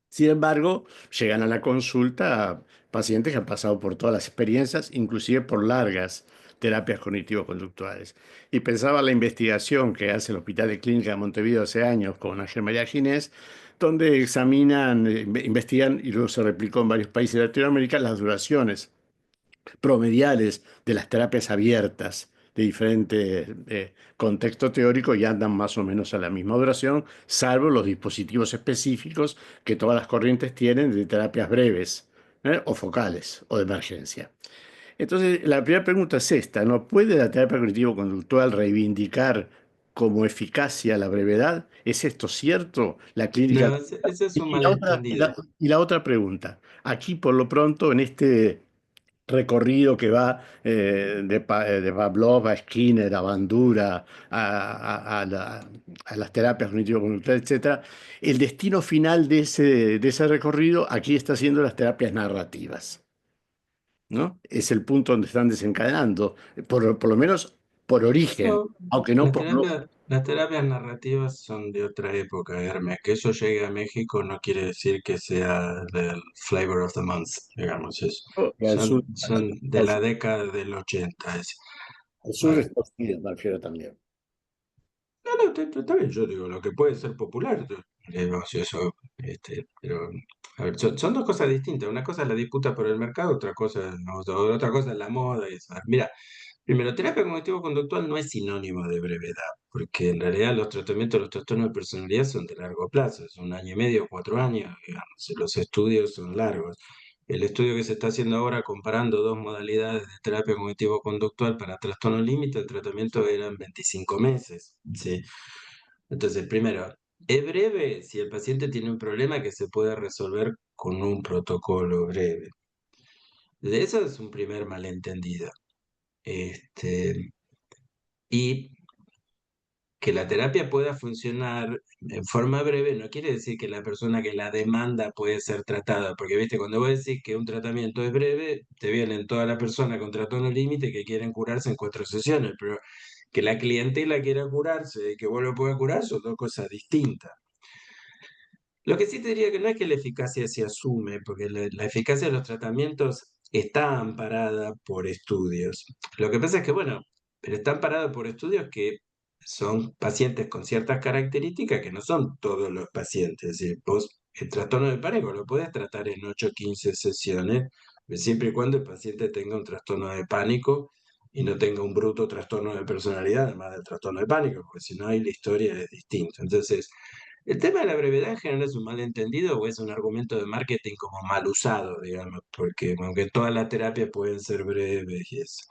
Sin embargo, llegan a la consulta pacientes que han pasado por todas las experiencias, inclusive por largas terapias cognitivo-conductuales. Y pensaba la investigación que hace el Hospital de Clínica de Montevideo hace años con Ángel María Ginés, donde examinan, investigan, y luego se replicó en varios países de Latinoamérica, las duraciones promediales de las terapias abiertas de diferente contexto teórico, y andan más o menos a la misma duración, salvo los dispositivos específicos que todas las corrientes tienen de terapias breves, o focales o de emergencia. Entonces, la primera pregunta es esta, ¿no? ¿Puede la terapia cognitivo-conductual reivindicar como eficacia la brevedad. ¿Es esto cierto? La clínica. No, ese es un Y la otra, malentendido. y la otra pregunta. Aquí, por lo pronto, en este recorrido que va de Pavlov a Skinner, a Bandura, a las terapias cognitivo-conductuales, etcétera, el destino final de ese recorrido aquí está siendo las terapias narrativas, ¿no? Es el punto donde están desencadenando, por lo menos por origen, No, aunque no por lógica. las terapias narrativas son de otra época, Hermes. Que eso llegue a México no quiere decir que sea del flavor of the month, digamos. Son de la década del 80. Al sur de Vale. Estados Unidos me refiero también. No, está bien, yo digo, lo que puede ser popular, digo, si eso, pero, a ver, son dos cosas distintas. Una cosa es la disputa por el mercado, otra cosa, otra cosa es la moda y eso. Mira, primero, terapia cognitivo-conductual no es sinónimo de brevedad, porque en realidad los tratamientos de los trastornos de personalidad son de largo plazo, es 1 año y medio, 4 años, digamos, y los estudios son largos. El estudio que se está haciendo ahora comparando dos modalidades de terapia cognitivo-conductual para trastorno límite, el tratamiento eran 25 meses, ¿sí? Entonces, primero, es breve si el paciente tiene un problema que se puede resolver con un protocolo breve. De eso es un primer malentendido. Y que la terapia pueda funcionar en forma breve no quiere decir que la persona que la demanda puede ser tratada, porque viste, cuando vos decís que un tratamiento es breve, te vienen todas las personas con trastorno límite que quieren curarse en 4 sesiones, pero que la clientela quiera curarse y que vos lo puedas curar son dos cosas distintas. Lo que sí te diría que no es que la eficacia se asume, porque la eficacia de los tratamientos está amparada por estudios. Lo que pasa es que, bueno, pero está amparada por estudios que son pacientes con ciertas características que no son todos los pacientes. Es decir, vos el trastorno de pánico lo puedes tratar en 8 o 15 sesiones, siempre y cuando el paciente tenga un trastorno de pánico y no tenga un bruto trastorno de personalidad, además del trastorno de pánico, porque si no, ahí la historia es distinta. Entonces, el tema de la brevedad en general es un malentendido o es un argumento de marketing como mal usado, digamos, porque aunque todas las terapias pueden ser breves y eso.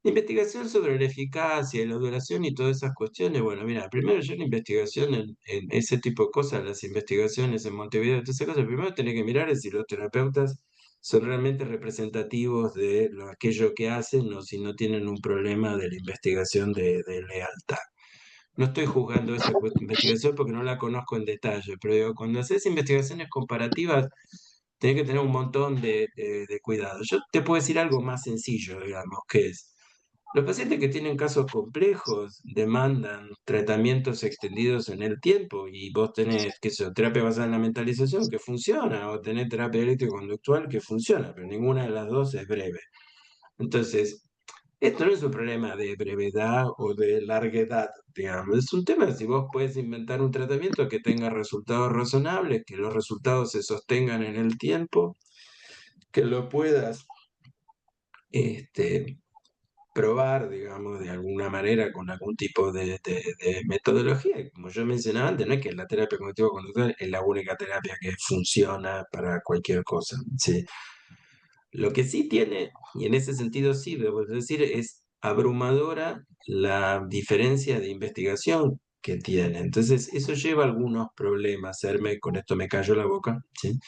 Investigación sobre la eficacia y la duración y todas esas cuestiones. Bueno, mira, primero yo la investigación en ese tipo de cosas, las investigaciones en Montevideo, todas esas cosas, primero tenés que mirar es si los terapeutas son realmente representativos de aquello que hacen o si no tienen un problema de la investigación de lealtad. No estoy juzgando esa investigación porque no la conozco en detalle, pero digo, cuando haces investigaciones comparativas, tenés que tener un montón de cuidado. Yo te puedo decir algo más sencillo, digamos, que es, los pacientes que tienen casos complejos demandan tratamientos extendidos en el tiempo y vos tenés, qué sé yo, terapia basada en la mentalización que funciona o tenés terapia eléctrico-conductual que funciona, pero ninguna de las dos es breve. Entonces, esto no es un problema de brevedad o de larguedad, digamos. Es un tema de si vos puedes inventar un tratamiento que tenga resultados razonables, que los resultados se sostengan en el tiempo, que lo puedas probar, digamos, de alguna manera con algún tipo de metodología. Como yo mencionaba antes, no es que la terapia cognitivo-conductual es la única terapia que funciona para cualquier cosa, ¿sí? Lo que sí tiene, y en ese sentido sí, debo decir, es abrumadora la diferencia de investigación que tiene. Entonces, eso lleva a algunos problemas. Con esto me callo la boca, ¿sí?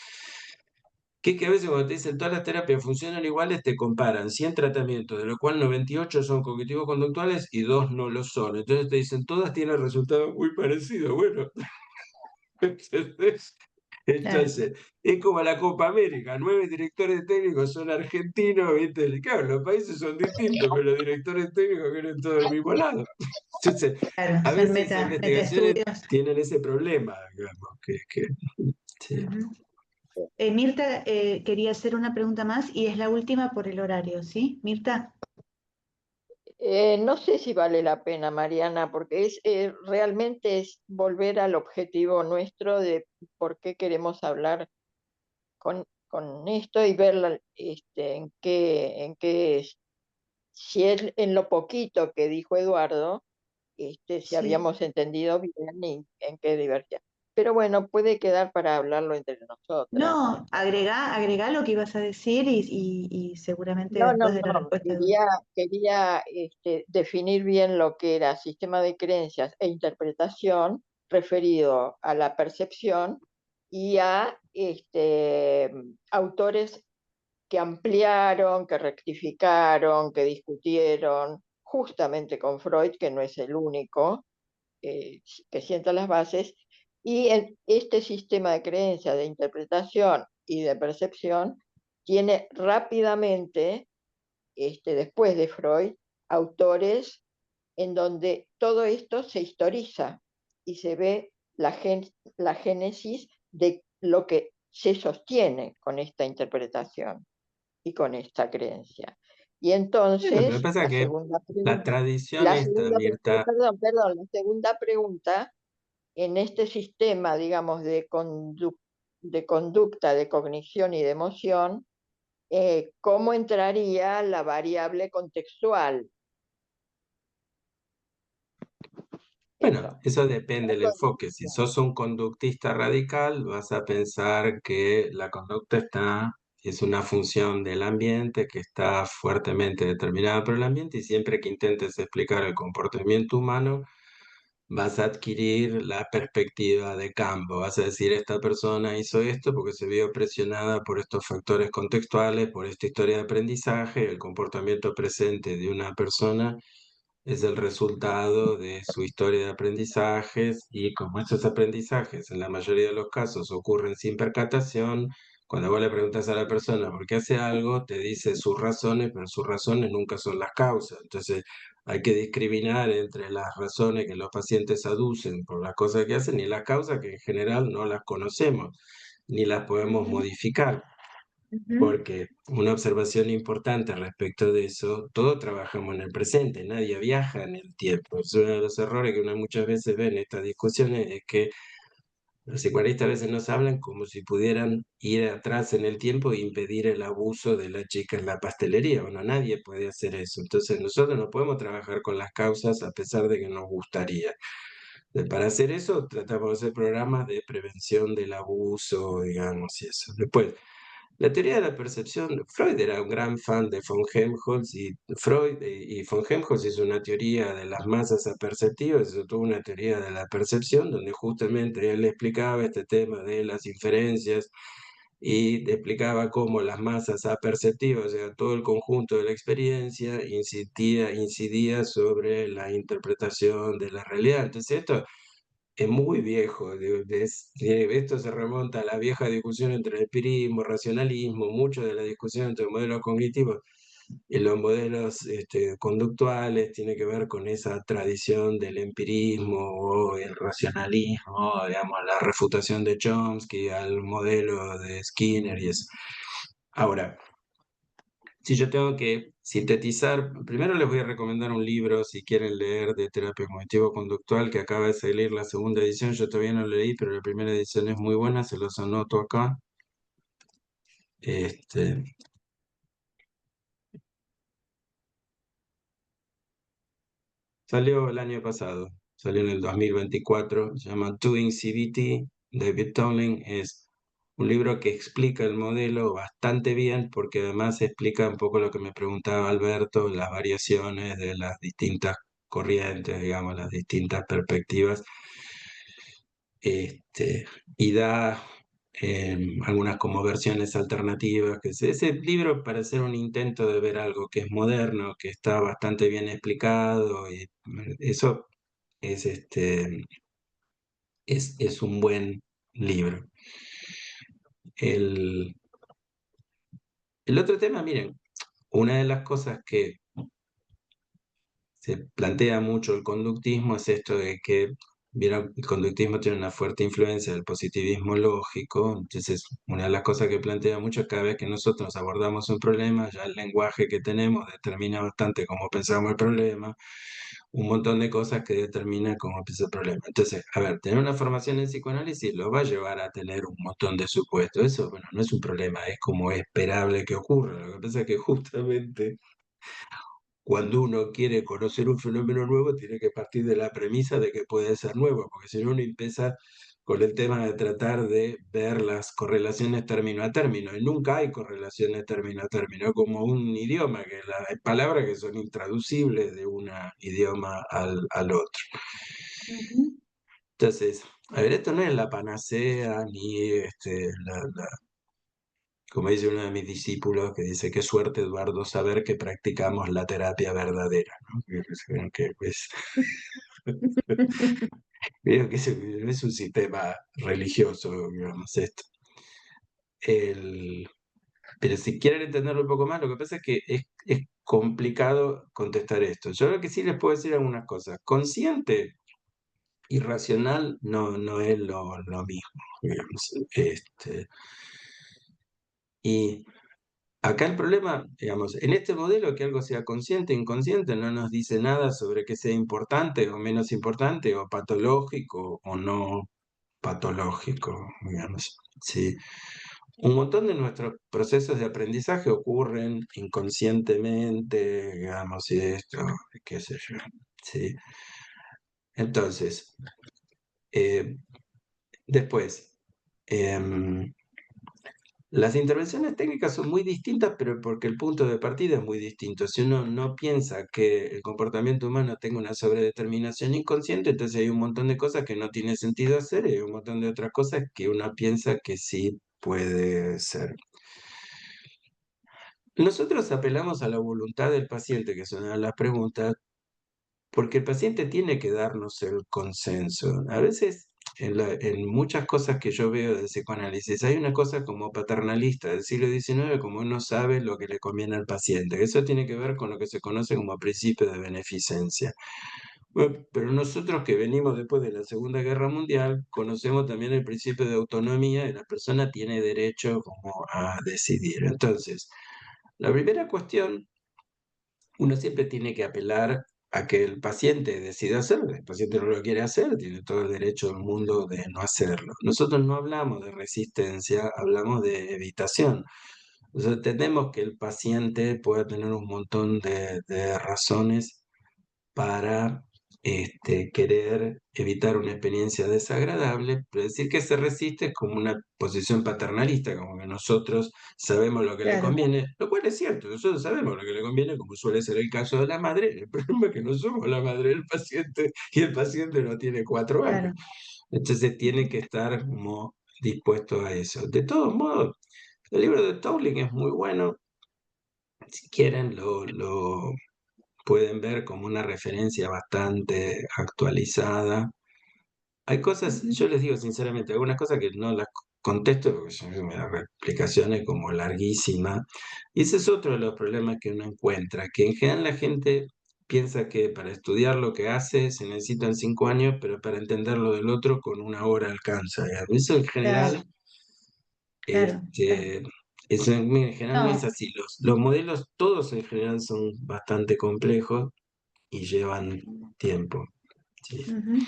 Que a veces cuando te dicen todas las terapias funcionan iguales, te comparan 100 tratamientos, de los cuales 98 son cognitivo-conductuales y 2 no lo son. Entonces te dicen, todas tienen resultados muy parecidos. Bueno, ¿entendés? Entonces, es como la Copa América, 9 directores técnicos son argentinos, ¿viste? Claro, los países son distintos, pero los directores técnicos vienen todos del mismo lado. Entonces, Claro, a son veces las investigaciones metaestudios. tienen ese problema, digamos, sí. Ujú. Mirta quería hacer una pregunta más y es la última por el horario, ¿sí? Mirta. No sé si vale la pena, Mariana, porque realmente es volver al objetivo nuestro de por qué queremos hablar con esto y ver si es en lo poquito que dijo Eduardo, si Sí. habíamos entendido bien y en qué divergía. pero bueno, puede quedar para hablarlo entre nosotras. No, agrega lo que ibas a decir y seguramente No, después de la respuesta de... quería definir bien lo que era sistema de creencias e interpretación referido a la percepción y a autores que ampliaron, que rectificaron, que discutieron, justamente con Freud, que no es el único que sienta las bases, y este sistema de creencias, de interpretación y de percepción tiene rápidamente, después de Freud, autores en donde todo esto se historiza y se ve la génesis de lo que se sostiene con esta interpretación y con esta creencia. Y Bueno, lo que entonces, pasa es que la tradición esta, Mirta, perdón, la segunda pregunta, en este sistema, digamos, de conducta, de cognición y de emoción, ¿cómo entraría la variable contextual? bueno, Eso. eso depende del Algo de enfoque. Si discusión. sos un conductista radical, vas a pensar que la conducta es una función del ambiente que está fuertemente determinada por el ambiente y siempre que intentes explicar el comportamiento humano, vas a adquirir la perspectiva de campo. Vas a decir, esta persona hizo esto porque se vio presionada por estos factores contextuales, por esta historia de aprendizaje, el comportamiento presente de una persona es el resultado de su historia de aprendizajes y como estos aprendizajes en la mayoría de los casos ocurren sin percatación, cuando vos le preguntas a la persona por qué hace algo, te dice sus razones, pero sus razones nunca son las causas. Entonces hay que discriminar entre las razones que los pacientes aducen por las cosas que hacen y las causas que en general no las conocemos ni las podemos Ujú, modificar. ujú. Porque una observación importante respecto de eso, todos trabajamos en el presente, nadie viaja en el tiempo. Es uno de los errores que uno muchas veces ve en estas discusiones, es que los psicoanalistas a veces nos hablan como si pudieran ir atrás en el tiempo e impedir el abuso de la chica en la pastelería. Bueno, nadie puede hacer eso. Entonces nosotros no podemos trabajar con las causas a pesar de que nos gustaría. Para hacer eso, tratamos de hacer programas de prevención del abuso, digamos, y eso. Después, la teoría de la percepción, Freud era un gran fan de von Helmholtz y von Helmholtz hizo una teoría de las masas aperceptivas, hizo toda una teoría de la percepción donde justamente él explicaba este tema de las inferencias y explicaba cómo las masas aperceptivas, o sea, todo el conjunto de la experiencia incidía sobre la interpretación de la realidad. Entonces esto es muy viejo. Esto se remonta a la vieja discusión entre el empirismo, racionalismo, mucho de la discusión entre modelos cognitivos y los modelos conductuales tiene que ver con esa tradición del empirismo o el racionalismo, digamos, la refutación de Chomsky al modelo de Skinner y eso. Ahora, si yo tengo que sintetizar, primero les voy a recomendar un libro si quieren leer de terapia cognitivo-conductual que acaba de salir la segunda edición. Yo todavía no lo leí, pero la primera edición es muy buena, se los anoto acá. Este, salió el año pasado, salió en el 2024, se llama Doing CBT, David Towling. Es un libro que explica el modelo bastante bien porque además explica un poco lo que me preguntaba Alberto, las variaciones de las distintas corrientes, digamos, las distintas perspectivas, y da algunas como versiones alternativas. Ese libro para hacer un intento de ver algo que es moderno, que está bastante bien explicado, y eso es, es un buen libro. El otro tema, miren, una de las cosas que se plantea mucho el conductismo es esto de que, vieron, el conductismo tiene una fuerte influencia del positivismo lógico. Entonces una de las cosas que plantea mucho es cada vez que nosotros abordamos un problema, ya el lenguaje que tenemos determina bastante cómo pensamos el problema, un montón de cosas que determinan cómo piensa el problema. Entonces, a ver, tener una formación en psicoanálisis lo va a llevar a tener un montón de supuestos. Eso, bueno, no es un problema, es como esperable que ocurra. Lo que pasa es que justamente cuando uno quiere conocer un fenómeno nuevo, tiene que partir de la premisa de que puede ser nuevo, porque si no uno empieza con el tema de tratar de ver las correlaciones término a término, y nunca hay correlaciones término a término, como un idioma, que hay palabras que son intraducibles de un idioma al otro. Ujú. Entonces, a ver, esto no es la panacea, ni como dice uno de mis discípulos, que dice, qué suerte, Eduardo, saber que practicamos la terapia verdadera, ¿no? Que, pues, creo que no es un sistema religioso, digamos, esto. Pero si quieren entenderlo un poco más, lo que pasa es que es complicado contestar esto. Yo lo que sí les puedo decir algunas cosas. Consciente y racional no es lo mismo, digamos. Y acá el problema, digamos, en este modelo, que algo sea consciente o inconsciente no nos dice nada sobre que sea importante o menos importante, o patológico o no patológico, digamos. Sí. Un montón de nuestros procesos de aprendizaje ocurren inconscientemente, digamos, y esto, qué sé yo. Sí. Entonces, eh, después, em, las intervenciones técnicas son muy distintas, pero porque el punto de partida es muy distinto. Si uno no piensa que el comportamiento humano tenga una sobredeterminación inconsciente, entonces hay un montón de cosas que no tiene sentido hacer y hay un montón de otras cosas que uno piensa que sí puede ser. Nosotros apelamos a la voluntad del paciente, que es una de las preguntas, porque el paciente tiene que darnos el consenso. A veces, en muchas cosas que yo veo del psicoanálisis, hay una cosa como paternalista del siglo XIX, como uno sabe lo que le conviene al paciente. Eso tiene que ver con lo que se conoce como principio de beneficencia. Bueno, pero nosotros que venimos después de la Segunda Guerra Mundial, conocemos también el principio de autonomía y la persona tiene derecho como a decidir. Entonces, la primera cuestión, uno siempre tiene que apelar a que el paciente decida hacerlo. El paciente no lo quiere hacer, tiene todo el derecho del mundo de no hacerlo. Nosotros no hablamos de resistencia, hablamos de evitación. O sea, entendemos que el paciente puede tener un montón de razones para querer evitar una experiencia desagradable, pero decir que se resiste es como una posición paternalista, como que nosotros sabemos lo que le Claro, conviene, lo cual es cierto, nosotros sabemos lo que le conviene, como suele ser el caso de la madre. El problema es que no somos la madre del paciente y el paciente no tiene 4 años. claro. Entonces tiene que estar como dispuesto a eso. De todos modos, el libro de Tolkien es muy bueno. Si quieren, lo pueden ver como una referencia bastante actualizada. Hay cosas, Ujú. yo les digo sinceramente, algunas cosas que no las contesto porque yo me da explicaciones como larguísima. Y ese es otro de los problemas que uno encuentra, que en general la gente piensa que para estudiar lo que hace se necesitan 5 años, pero para entender lo del otro con 1 hora alcanza. Eso en Claro, general, claro, claro. este, eso en general no es No. así. Los modelos todos en general son bastante complejos y llevan tiempo. Sí. Ujú.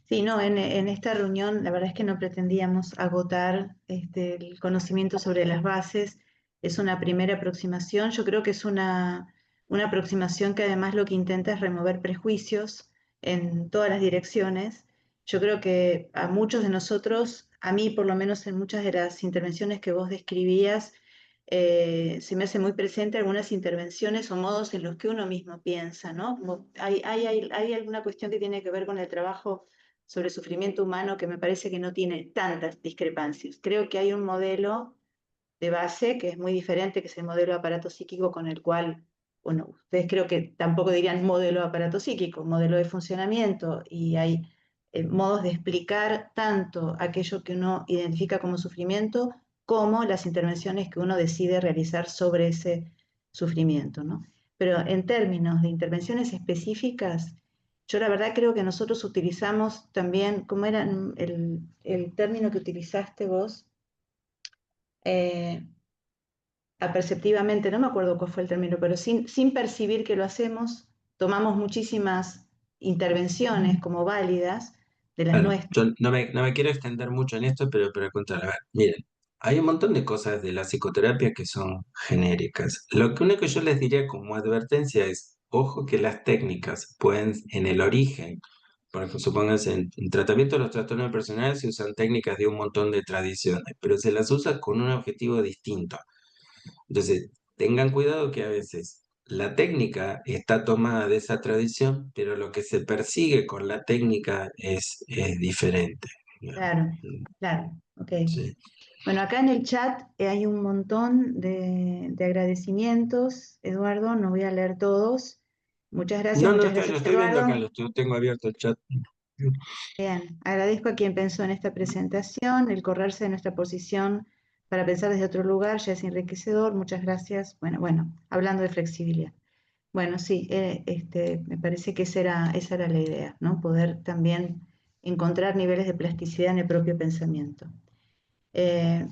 Sí, no, en esta reunión la verdad es que no pretendíamos agotar el conocimiento sobre las bases. Es una primera aproximación. Yo creo que es una aproximación que además lo que intenta es remover prejuicios en todas las direcciones. Yo creo que a muchos de nosotros, a mí por lo menos en muchas de las intervenciones que vos describías, se me hace muy presente algunas intervenciones o modos en los que uno mismo piensa, ¿no? Como hay alguna cuestión que tiene que ver con el trabajo sobre sufrimiento humano que me parece que no tiene tantas discrepancias. Creo que hay un modelo de base que es muy diferente, que es el modelo de aparato psíquico con el cual, bueno, ustedes creo que tampoco dirían modelo de aparato psíquico, modelo de funcionamiento, y hay modos de explicar tanto aquello que uno identifica como sufrimiento como las intervenciones que uno decide realizar sobre ese sufrimiento, ¿no? Pero en términos de intervenciones específicas, yo la verdad creo que nosotros utilizamos también, ¿cómo era el término que utilizaste vos? Eh, aperceptivamente, no me acuerdo cuál fue el término, pero sin percibir que lo hacemos, tomamos muchísimas intervenciones como válidas de las Bueno, nuestras. yo no me quiero extender mucho en esto, pero contar, a ver, miren, hay un montón de cosas de la psicoterapia que son genéricas. Lo que único que yo les diría como advertencia es, ojo que las técnicas pueden en el origen por ejemplo, supónganse, en tratamiento de los trastornos personales se usan técnicas de un montón de tradiciones, pero se las usa con un objetivo distinto. Entonces, tengan cuidado que a veces la técnica está tomada de esa tradición, pero lo que se persigue con la técnica es diferente. Claro, claro, ok. Sí. Bueno, acá en el chat hay un montón de agradecimientos, Eduardo, no voy a leer todos. Muchas gracias, No, muchas lo gracias, estoy viendo acá, Eduardo. tengo abierto el chat. Bien, agradezco a quien pensó en esta presentación, el correrse de nuestra posición para pensar desde otro lugar ya es enriquecedor, muchas gracias. Bueno, hablando de flexibilidad. Bueno, sí, me parece que esa era la idea, ¿no? Poder también encontrar niveles de plasticidad en el propio pensamiento.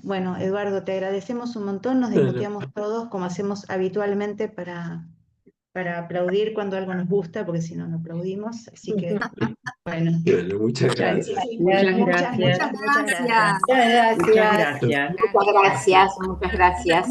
Bueno, Eduardo, te agradecemos un montón, nos Bueno. desmuteamos todos como hacemos habitualmente para aplaudir cuando algo nos gusta, porque si no, no aplaudimos. Así que, bueno, Bueno, muchas gracias. Muchas muchas gracias. gracias. Muchas gracias. Muchas gracias. Muchas gracias.